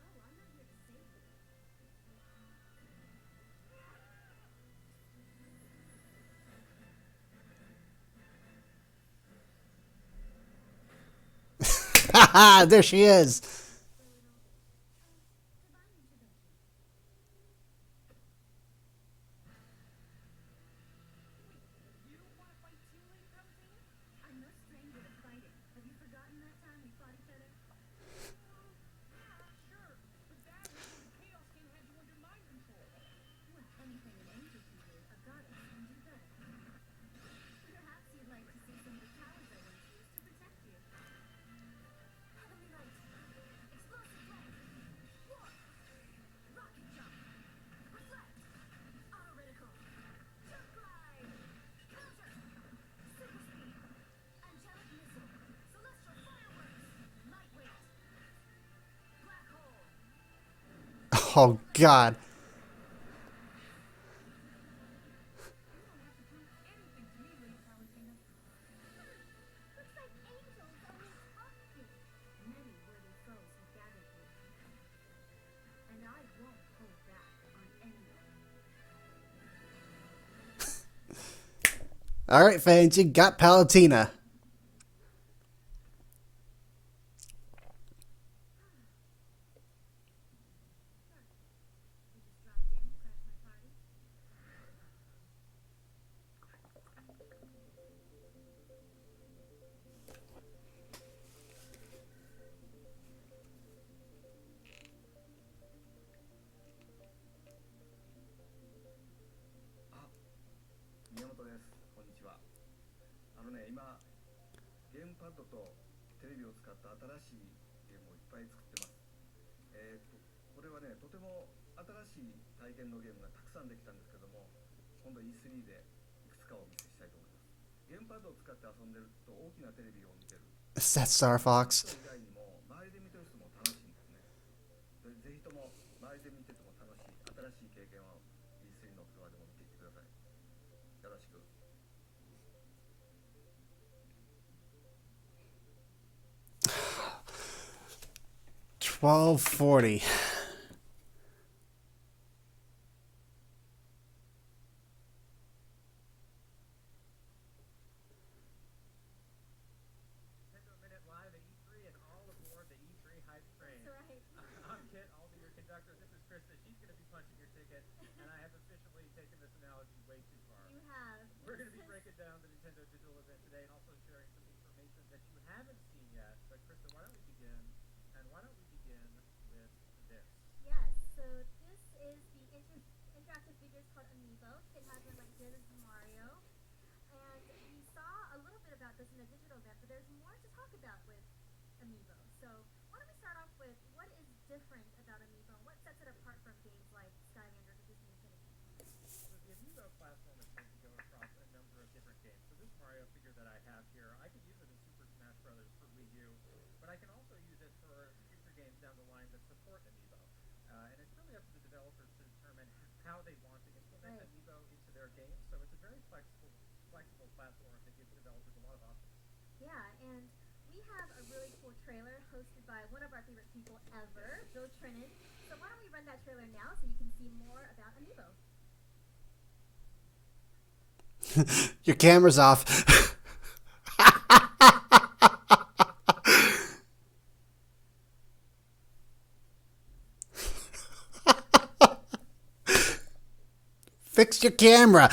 Oh, I'm not here to save you. Haha, there she is. Divine intervention. You want to fight too, Lady Valentina? I'm no stranger to fighting. Have you forgotten that time we fought each other? Oh God. Looks like angels on this pumpkin. Many worthy foes have gathered here. And I won't hold back on anyone. All right, fans, you got Palutena. You just dropped in to crash my party? Is that Star Fox? $12.40. Nintendo Minute Live at E3 and all aboard the E3 hype train. That's right. I'm Kit, I'll be your conductor. This is Krista. She's going to be punching your ticket, and I have officially taken this analogy way too far. You have. We're going to be breaking down the Nintendo Digital Event today and also sharing some information that you haven't seen yet. But Krista, why don't we begin? And why don't we begin with this? Yes, so this is the interactive figures called Amiibo. Kit has one right here. This is Mario. And we saw a little bit about this in the digital event, but there's more to talk about with Amiibo. So why don't we start off with what is different about Amiibo and what sets it apart from games like Skylanders or Disney Infinity? So the Amiibo platform is going to go across a number of different games. So this Mario figure that I have here, I could use it in Super Smash Brothers for Wii U, but I can also use it for future games down the line that support Amiibo. And it's really up to the developers to determine how they want to implement Right. Amiibo into their games. So it's a very flexible platform that gives developers a lot of options. Yeah, and we have a really cool trailer hosted by one of our favorite people ever, Bill Trinan. So why don't we run that trailer now so you can see more about Amiibo? Your camera's off. Fix your camera.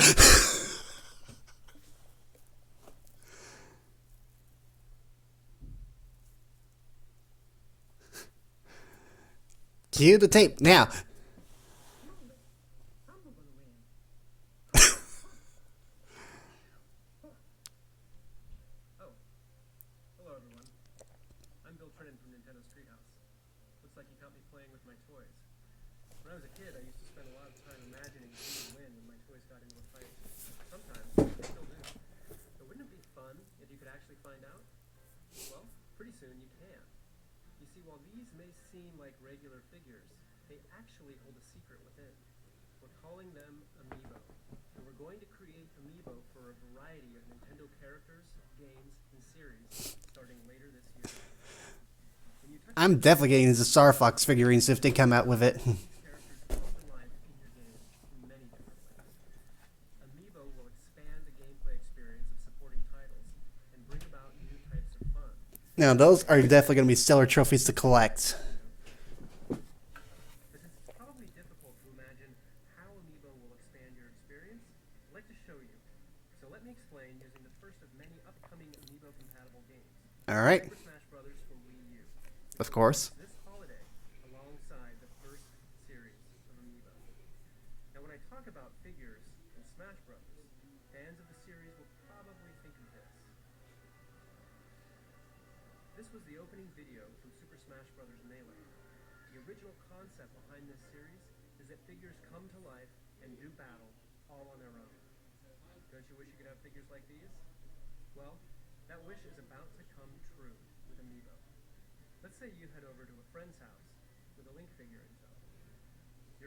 Cue the tape now. Oh, hello everyone. I'm Bill Trinan from Nintendo's Treehouse. Looks like you caught me playing with my toys. When I was a kid, I used to spend a lot of time imagining who would win when my toys got into a fight. Sometimes, I still do. But wouldn't it be fun if you could actually find out? Well, pretty soon you can. You see, while these may seem like regular figures, they actually hold a secret within. We're calling them Amiibo. And we're going to create Amiibo for a variety of Nintendo characters, games, and series starting later this year. When you touch I'm definitely getting into Star Fox figurines if they come out with it. these characters come to life in your game in many different ways. Amiibo will expand the gameplay experience of supporting titles and bring about new types of fun. Now, those are definitely going to be stellar trophies to collect. But since it's probably difficult to imagine how Amiibo will expand your experience, I'd like to show you. So let me explain using the first of many upcoming Amiibo-compatible games. All right, Super Smash Brothers for Wii U. of course. This holiday, alongside the first series of Amiibo. Now, when I talk about figures in Smash Brothers, fans of the series will probably think of this. This was the opening video from Super Smash Brothers Melee. The original concept behind this series is that figures come to life and do battle all on their own. Don't you wish you could have figures like these? Well, that wish is about to come true with Amiibo. Let's say you head over to a friend's house with a Link figure in tow.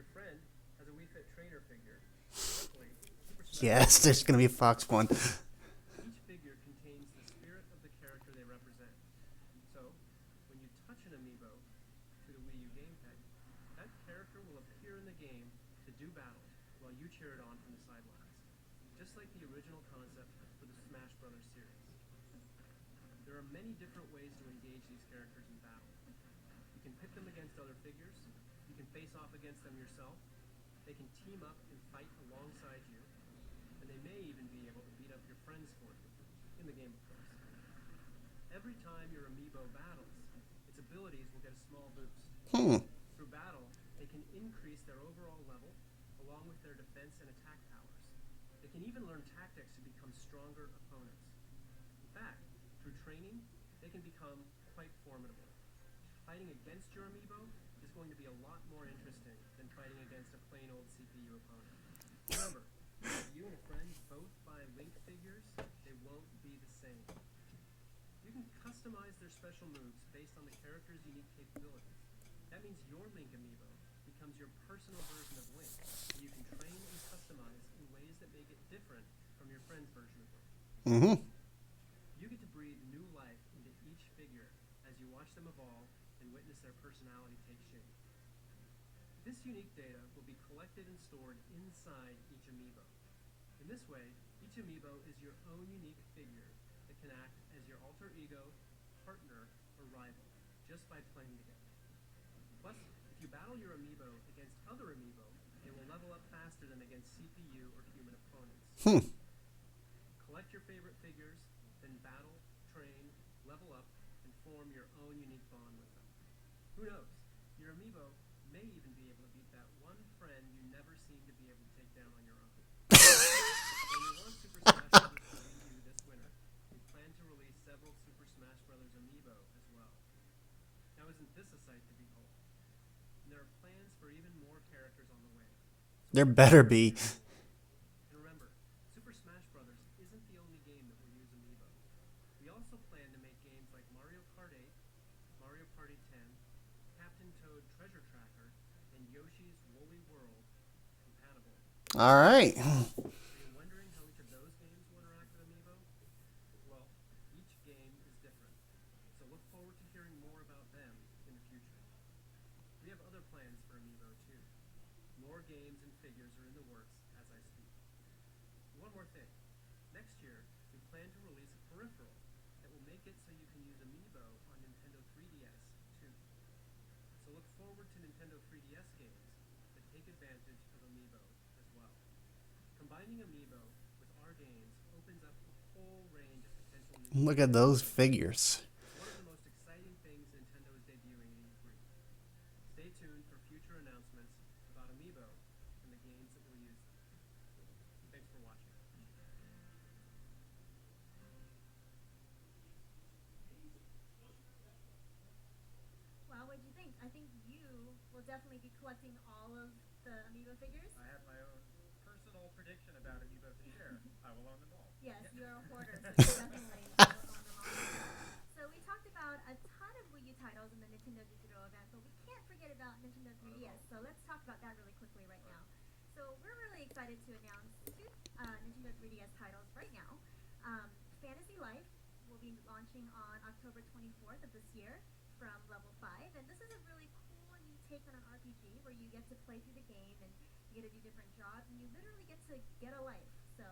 your friend has a Wii Fit trainer figure, luckily, Super Smash Yes, there's gonna be a Fox one. Each figure contains the spirit of the character they represent. So, when you touch an amiibo to the Wii U gamepad, that character will appear in the game to do battle while you cheer it on from the sidelines. Just like the original concept for the Smash Brothers series. There are many different ways to engage these characters in battle. You can pit them against other figures, you can face off against them yourself, they can team up and fight alongside you, and they may even be able to beat up your friends for you, in the game of course. Every time your amiibo battles, its abilities will get a small boost. Through battle, they can increase their overall level, along with their defense and attack powers. They can even learn tactics to become stronger opponents. In fact, through training, they can become quite formidable. Fighting against your amiibo is going to be a lot more interesting than fighting against a plain old CPU opponent. Remember, if you and a friend both buy Link figures, they won't be the same. You can customize their special moves based on the character's unique capabilities. That means your Link amiibo becomes your personal version of Link, and you can train and customize in ways that make it different from your friend's version of Link. Mm-hmm. You get to breathe new life into each figure as you watch them evolve and witness their personality take shape. This unique data will be collected and stored inside each amiibo. In this way, each amiibo is your own unique figure that can act as your alter ego, partner, or rival, just by playing together. Plus, if you battle your amiibo against other amiibo, they will level up faster than against CPU or human opponents. Collect your favorite figures, then battle, train, level up, and form your own unique bond with them. Who knows? Your amiibo may even be able to beat that one friend you never seem to be able to take down on your own. When we launch Super Smash Bros. For Wii U this winter, we plan to release several Super Smash Bros. Amiibo as well. Now isn't this a sight to behold? And there are plans for even more characters on the way. There better be. And remember, Super Smash Bros. Isn't the only game that will use Amiibo. We also plan to make games like Mario Kart 8, Mario Party 10, Captain Toad Treasure Tracker, and Yoshi's Woolly World compatible. All right. Are you wondering how each of those games will interact with Amiibo? Well, each game is different, so look forward to hearing more about them in the future. We have other plans for Amiibo too. More games and figures are in the works as I speak. One more thing. Next year, we plan to release a peripheral that will make it so you can use Amiibo on Nintendo 3DS too. So look forward to Nintendo 3DS games that take advantage of Amiibo as well. Combining Amiibo with our games opens up a whole range of potential new Look at those figures. one of the most exciting things Nintendo is debuting in E3. Stay tuned for future announcements about Amiibo and the games that will use them. Thanks for watching. Well, what did you think? I think you will definitely be collecting all of the Amiibo figures. I have my own personal prediction about Amiibo to share. I will own them all. Yes, you're a hoarder, so you definitely will own them all. So we talked about a ton of Wii U titles in the Nintendo Digital Event, but we can't forget about Nintendo 3DS. So let's talk about that really quickly right now. So we're really excited to announce two Nintendo 3DS titles right now. Fantasy Life will be launching on October 24th of this year from Level 5, and this is a really cool and neat take on an RPG where you get to play through the game and you get to do different jobs and you literally get to get a life. So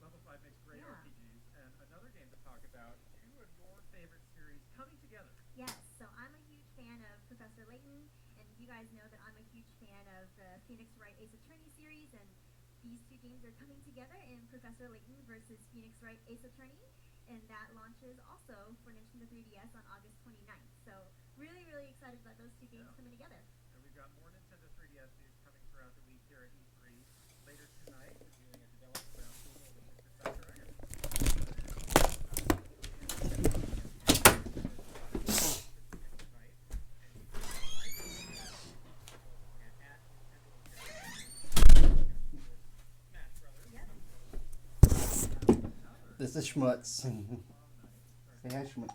Level 5 makes great Yeah. RPGs, and another game to talk about, two of your favorite series coming together. yes, so I'm a huge fan of Professor Layton, and you guys know that I'm a huge fan of the Phoenix Wright Ace Attorney series, and these two games are coming together in Professor Layton versus Phoenix Wright Ace Attorney, and that launches also for Nintendo 3DS on August 29th. So really, really excited about those two games Yeah. coming together. And we've got more Nintendo 3DS news coming throughout the week here at E3. Later tonight, we're doing a developer roundtable with Mr. Seth Dragon. This is Schmutz. Say hi, Schmutz.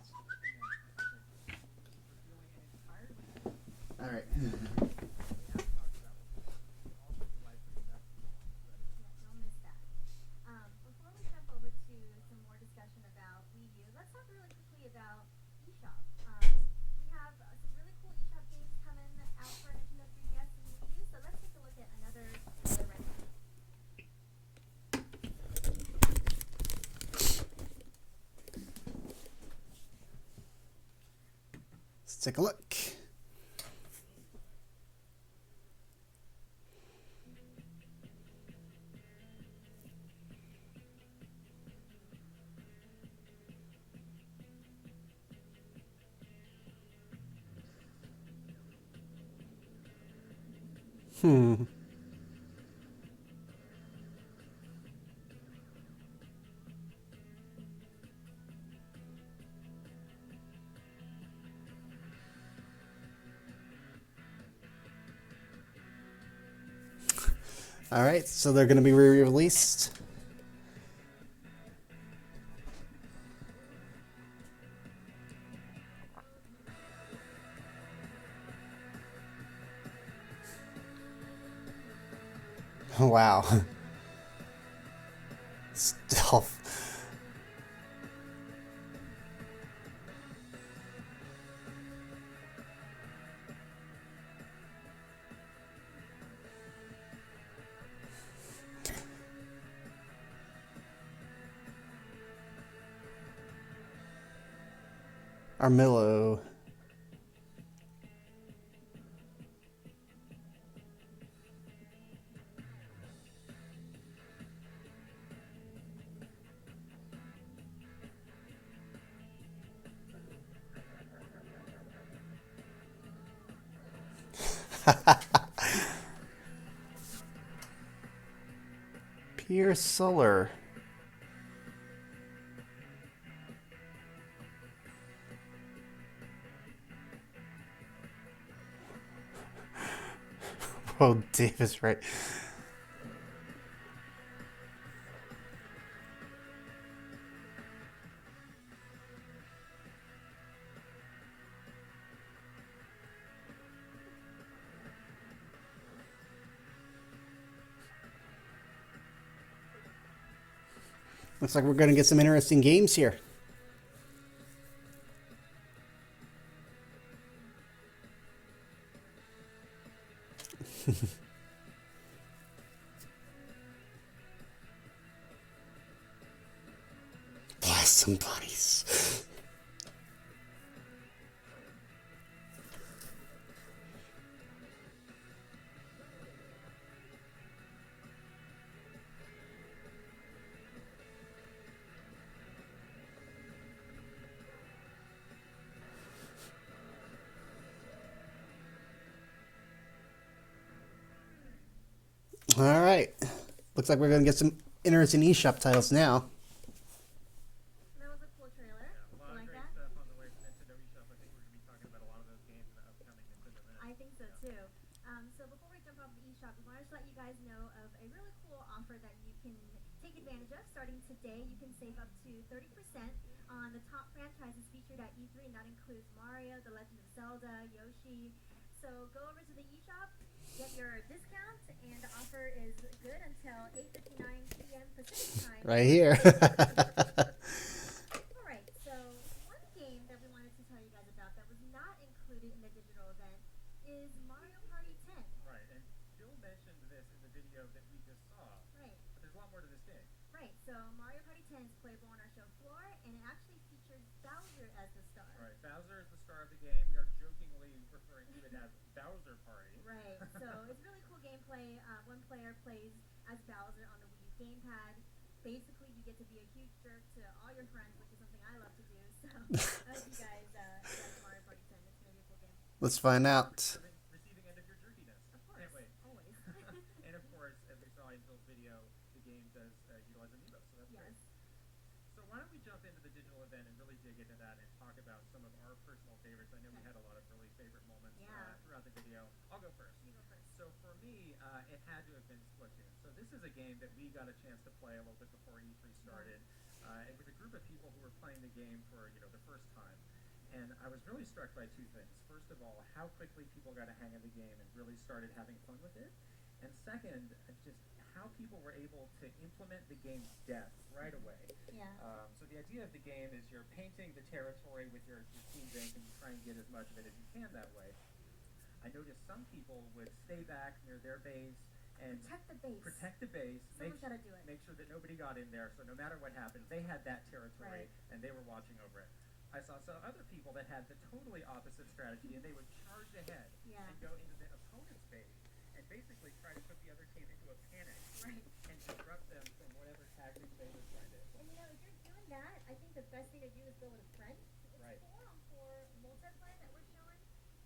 All right. take a look. Alright, so they're going to be re-released. Wow. Stealth. Armillo. Pierre Solar. Oh, Davis, right. Looks like we're going to get some interesting games here. Blast some bunnies. All right. Looks like we're going to get some interesting eShop titles now. That was a cool trailer. A You lot of like great that? stuff on the way for Nintendo eShop. I think we're going to be talking about a lot of those games in the upcoming Nintendo Minute. I think so too. So before we jump off the eShop, we wanted to let you guys know of a really cool offer that you can take advantage of. Starting today, you can save up to 30% on the top franchises featured at E3, and that includes Mario, The Legend of Zelda, Yoshi. So go over to the eShop, get your discount, and the offer is good until 8:59 p.m. Pacific time. Right here. All right, so one game that we wanted to tell you guys about that was not included in the digital event is Mario Party 10. Right, and Bill mentioned this in the video that we just saw, Right, but there's a lot more to this game. right. So Mario Party 10 is playable on our show floor, and it actually features Bowser as the star. Right, Bowser is the star of the game. We are jokingly referring to it as Bowser Party. Right. So it's really cool gameplay. One player plays as Bowser on the Wii U gamepad. Basically, you get to be a huge jerk to all your friends, which is something I love to do. So I hope you guys like Mario Party 10. It's gonna be a cool game. Let's find out. Receiving end of your jerkiness. Of course. Can't wait. Always. And of course, as we saw in Bill's video, the game does utilize Amiibo, so that's Yes. great. So why don't we jump into the digital event and really dig into that and talk about some of our personal favorites. I know we had a lot of really favorite moments Yeah. throughout the video. I'll go first. You go first. So for me, it had to have been Splatoon. So this is a game that we got a chance to play a little bit before E3 started. It was a group of people who were playing the game for the first time. And I was really struck by two things. First of all, how quickly people got a hang of the game and really started having fun with it. And second, just how people were able to implement the game's depth right away. Yeah. So the idea of the game is you're painting the territory with your team's ink and you try and get as much of it as you can that way. I noticed some people would stay back near their base and Protect the base. Someone's gotta do it. make sure that nobody got in there. So no matter what happened, they had that territory Right. and they were watching over it. I saw some other people that had the totally opposite strategy, and they would charge ahead Yeah. and go into the opponent's base and basically try to put the other team into a panic Right. and disrupt them from whatever tactics they were trying to And implement. if you're doing that, I think the best thing to do is go with a friend. It's Right. 4-on-4 multiplayer that we're showing,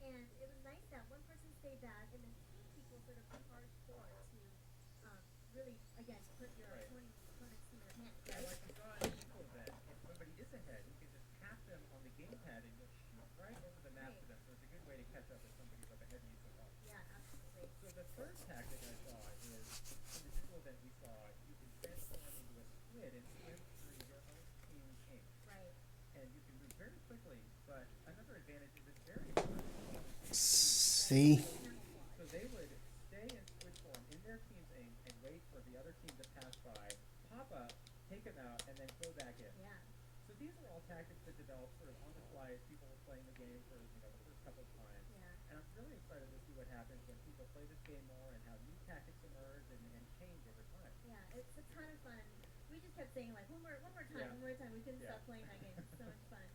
and it was nice that one person stayed back and then two people sort of charged forward to really, again, put your Right. opponent's team in a panic. Yeah, Right? like you saw in the digital event, if somebody is ahead, you can just tap them on the gamepad and you'll shoot right over the map to them. So it's a good way to catch up if somebody's up ahead and you some help. Yeah, absolutely. So the third tactic I saw is in the digital event we saw you can transform into a squid and swim through your own team's ink. Right. And you can move very quickly, but another advantage is it's very hard. See? So they would stay in squid form in their team's ink and wait for the other team to pass by, pop up, take them out, and then go back in. Yeah. So these are all tactics that developed sort of on the fly as people were playing the game for the first couple of times. Yeah. And I'm really excited to see what happens when people play this game more and how new tactics emerge and change over time. Yeah, it's a ton of fun. We just kept saying like one more time, Yeah. one more time. We couldn't Yeah. stop playing that game. It's so much fun.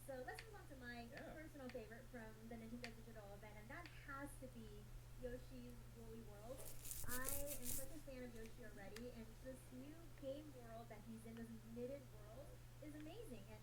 So let's move on to my Yeah. personal favorite from the Nintendo Digital event, and that has to be Yoshi's Woolly World. I am such a fan of Yoshi already, and this new game world that he's in, this knitted world, is amazing. And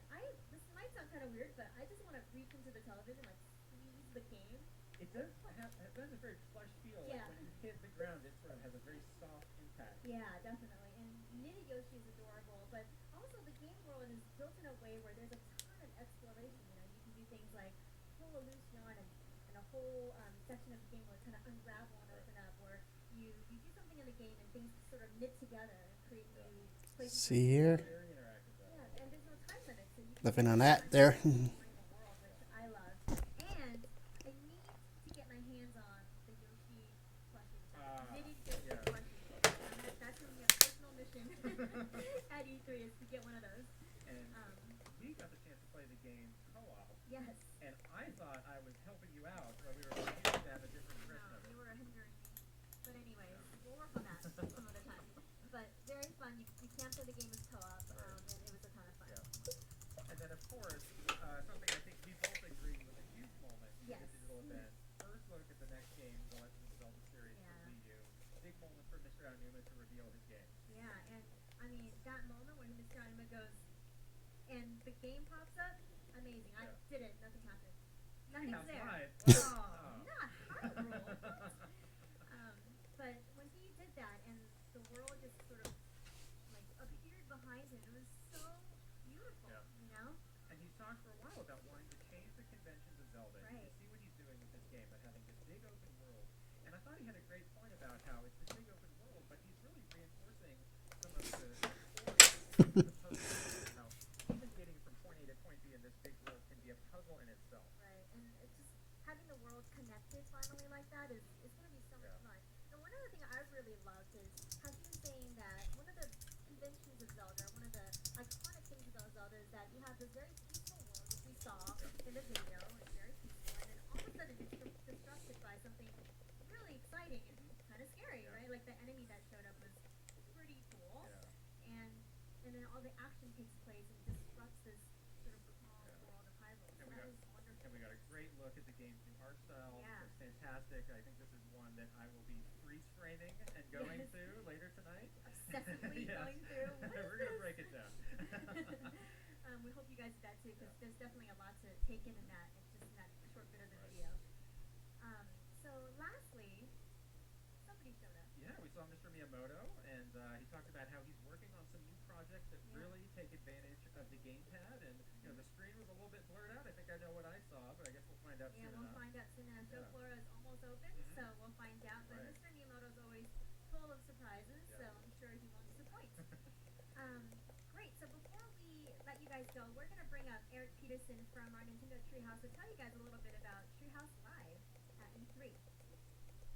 this might sound kind of weird, but I just want to reach into the television, like squeeze the game. It does have a very plush feel. Yeah. Like when you hit the ground, it sort of has a very soft impact. Yeah, definitely. And knitted Yoshi is adorable, but also the game world is built in a way where there's a ton of exploration. You can do things like pull a loose yarn and a whole section of the game will kind of unravel and open up, or you do something in the game and things sort of knit together and create new places. See here? Very interactive. Yeah, and there's no time limit, so you can Nothing on that there. bring the world, which I love. And I need to get my hands on the Yoshi plushies. Knitted Yoshi yeah. plushies. That's going to be a personal mission at E3 is to get one of those. And we got the chance to play the game co-op, Yes. and I thought I was helping you out, but we were confused to have a different No, impression of it. you were hindering me. But anyways, we'll work on that some other time. But very fun. You can play the game as co-op, and it was a ton of fun. Yeah. And then, of course, something I think we both agreed was a huge moment in Yes. the digital event. First look at the next game, The Legend of Zelda series Yeah. for Wii U. Big moment for Mr. Aonuma to reveal his game. Yeah, and I mean that moment when Mr. Anima goes and the game pops up, amazing. I Yeah. did it. Nothing happened. Nothing's Treehouse there. Live. Oh, not Hyrule. But when he did that and the world just sort of like appeared behind him, it was so beautiful. Yeah. You know? And he's talked for a while about wanting to change the conventions of Zelda. And you Right. can see what he's doing with this game by having this big open world. And I thought he had a great point about how it's this big open world, but he's really reinforcing some of the puzzles. How even getting from point A to point B in this big world can be a puzzle in itself. Right, and it's just having the world connected finally like that is going to be so much Yeah. fun. And one other thing I really loved is how he was saying that one of the conventions of Zelda, one of the iconic things about Zelda is that you have this very peaceful world, which we saw in the video. It's very peaceful, and then all of a sudden it's disrupted by something really exciting and kind of scary, Yeah. right? Like the enemy that showed up was pretty cool, Yeah. and then all the action takes place and disrupts this sort of calm Yeah. world of Hyrule. So And we that got- was wonderful. And we got a great look at the game's new art style. Yeah. It's fantastic. I think this is one that I will be freeze framing and going Yes. through later tonight. Obsessively Yes. going through. What is We're gonna this? break it down. We hope you guys do that too, because Yeah. there's definitely a lot to take in that, and just in that short bit of the Right. video. So lastly, somebody showed up. Yeah, we saw Mr. Miyamoto, and he talked about how he's working on some new projects that Yeah. really take advantage of the gamepad. And the screen was a little bit blurred out. I think I know what I saw, but I guess we'll find out Yeah, soon we'll enough. find out soon enough. Show Yeah. floor is almost open, Mhm. so we'll find out. But Right. Mr. Miyamoto's always full of surprises, Yeah. so I'm sure he won't disappoint. Great. So before we let you guys go, we're gonna bring up Eric Peterson from our Nintendo Treehouse to tell you guys a little bit about Treehouse Live at E3.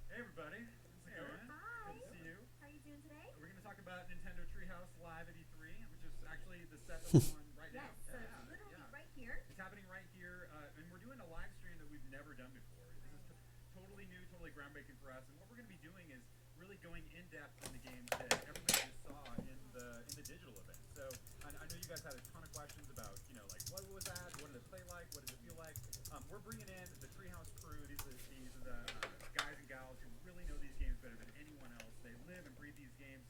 Hey everybody, how's it going? Hi. Good to see you. How are you doing today? We're going to talk about Nintendo Treehouse Live at E3, which is actually the set that we're on right now. Yes, so Yeah, it's literally yeah. right here. It's happening right here, and we're doing a live stream that we've never done before. This is totally new, totally groundbreaking for us, and what we're going to be doing is really going in depth on the games that everybody just saw in the digital event. So So I know you guys had a ton of questions about, like what was that? What did it play like? What did it feel like? We're bringing in the Treehouse crew. These are the guys and gals who really know these games better than anyone else. They live and breathe these games.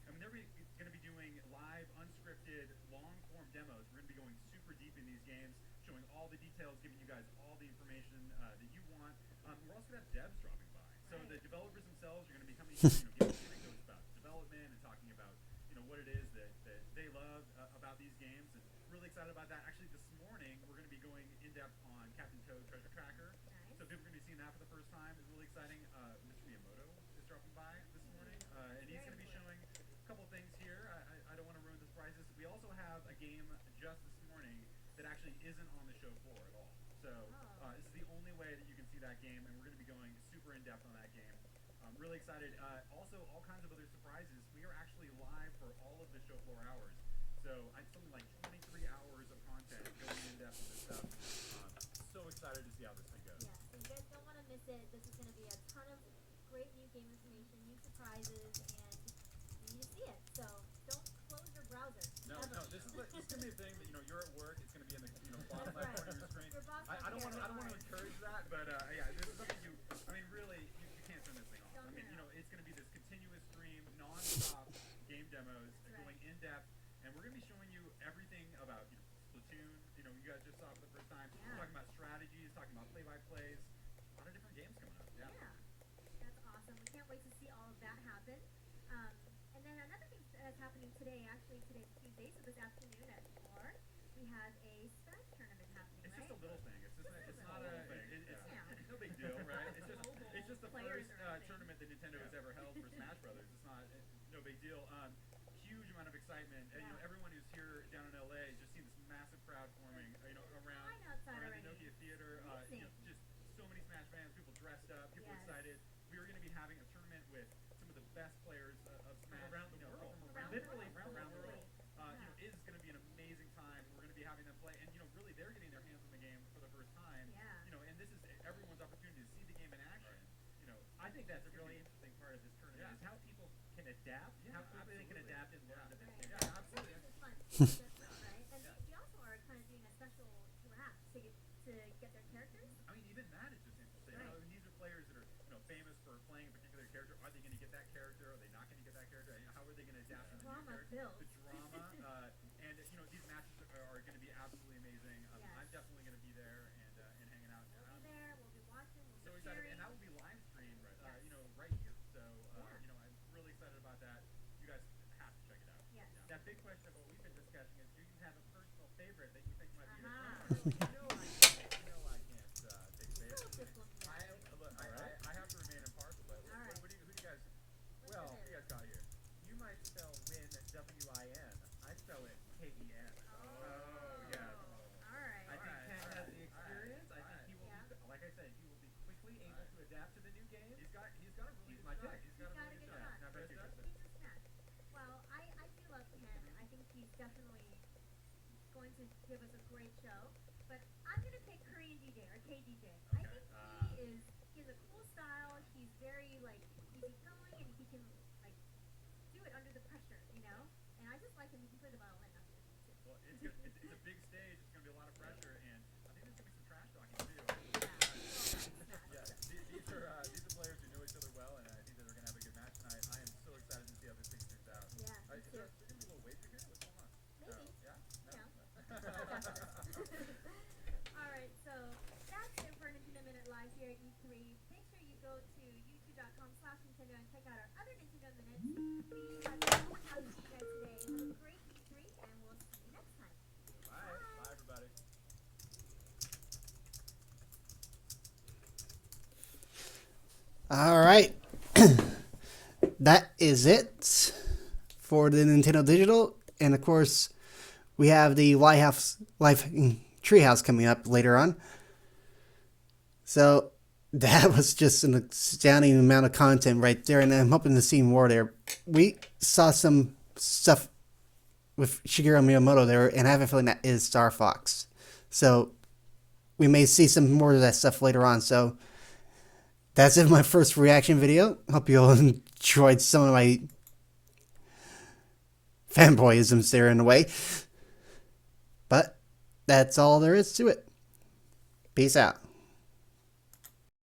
I mean, they're going to be doing live, unscripted, long-form demos. We're going to be going super deep in these games, showing all the details, giving you guys all the information that you want. We're also going to have devs dropping by. So the developers themselves are going to be coming here, giving anecdotes about development and talking about, what it is that they love about these games. And really excited about that. Actually, this morning, we're going to be going in-depth on Captain Toad Treasure Tracker. Nice. So people are going to be seeing that for the first time. It's really exciting. Mr. Miyamoto is dropping by this morning, and he's going to be showing a couple things here. I don't want to ruin the surprises. We also have a game just this morning that actually isn't on the show floor at all. So this is the only way that you can see that game, and we're going to be going super in-depth on that game. I'm really excited. Also, all kinds of other surprises. We are actually live for all of the show floor hours. So something like 23 hours of content going in-depth with this stuff. So excited to see how this thing goes. Yeah, so you guys don't want to miss it. This is going to be a ton of great new game information, new surprises, and you need to see it. So don't close your browser. No, this is going to be a thing that you're at work. It's going to be in the bottom left corner of your screen. Your boss I don't don't care want to very encourage that, but yeah, this is something really you can't turn this thing off. Don't I mean, turn it off. it's going to be this continuous stream, non-stop game demos, Right. going in depth, and we're going to be showing you everything about Splatoon. You guys just saw it for the first time. Yeah. We're talking about strategies, talking about play-by-plays, a lot of different games coming up. Yeah, that's awesome. We can't wait to see all of that happen. And then another thing that's happening today, actually today's Tuesday, so this afternoon at 4, we have a Smash tournament happening, It's right? just a little thing. It's just it's not a Yeah. it's no big deal, right? It's just the Players first or anything. tournament that Nintendo has ever held for Smash Brothers. It's no big deal. Huge amount of excitement. And, Yeah. everyone who's here down in LA has just seen this massive crowd forming. Around Fine outside the already. Nokia Theater. Amazing. Just so many Smash fans. People dressed up. People Yes. excited. We are going to be having a tournament with some of the best players of Smash around the world. from Around the literally world. around the world. Yeah. It is going to be an amazing time. We're going to be having them play, and really they're getting their hands on the game for the first time. Yeah. And this is everyone's opportunity to see the game in action. I think that's a really interesting part of this tournament is how people can adapt, how quickly they can adapt and learn to this game. Yeah, absolutely. This is fun. Right? And we also are kind of doing a special draft to get their characters. I mean, even that is just interesting. Right. These are players that are famous for playing a particular character. Are they going to get that character? Are they not going to get that character? How are they going to adapt to the new Drama character? built. The drama, and these matches are going to be absolutely amazing. Yes. I'm definitely going to be there and hanging out. We'll be there. We'll be watching. We'll So be excited, cheering. and that will be live streamed, right here. So, Yeah. I'm really excited about that. You guys have to check it out. Yes. That big question of what we've been discussing is, do you have a personal favorite that you think might be your Uh-huh. favorite? I can't take favorites. Little diplomatic. I have to remain impartial, but All right. who do you guys? What's Well, your who you guys got here? You might spell win W-I-N. I spell it K-E-N. Oh, yes. All right. I think Alright, Ken has alright, the experience. I think he will Yeah. be, like I said, he will be quickly able to adapt to the new game. He's got a really He's good my shot. pick. He's got a He's got really a good good shot. shot. Now, Krista? King of Smash. Well, I do love Ken. I think he's definitely going to give us a great show. But I'm gonna pick Korean DJ or KDJ. I Okay. think he has a cool style. He's very easygoing and he can do it under the pressure, And I just like him. He can play the violin. That's it. Well, it's a big stage. It's going to be a lot of pressure, and I think there's going to be some trash talking too. Yeah. These are players who know each other well, and I think that they're going to have a good match tonight. I am so excited to see how this thing turns out. Yeah, me Is too. there going to be a little wager here? What's going on? Maybe. Yeah? No? All right, so that's it for Nintendo Minute Live here at E3. Make sure you go to youtube.com/Nintendo and check out our other Nintendo Minutes. We have been so happy to see you guys today. Have a great E3, and we'll see you next time. Bye. Bye, everybody. All right. That is it for the Nintendo Digital. And of course, we have the Treehouse coming up later on. So that was just an astounding amount of content right there. And I'm hoping to see more there. We saw some stuff with Shigeru Miyamoto there, and I have a feeling that is Star Fox. So we may see some more of that stuff later on. So that's it for my first reaction video. Hope you all enjoyed some of my fanboyisms there in a way. But that's all there is to it. Peace out.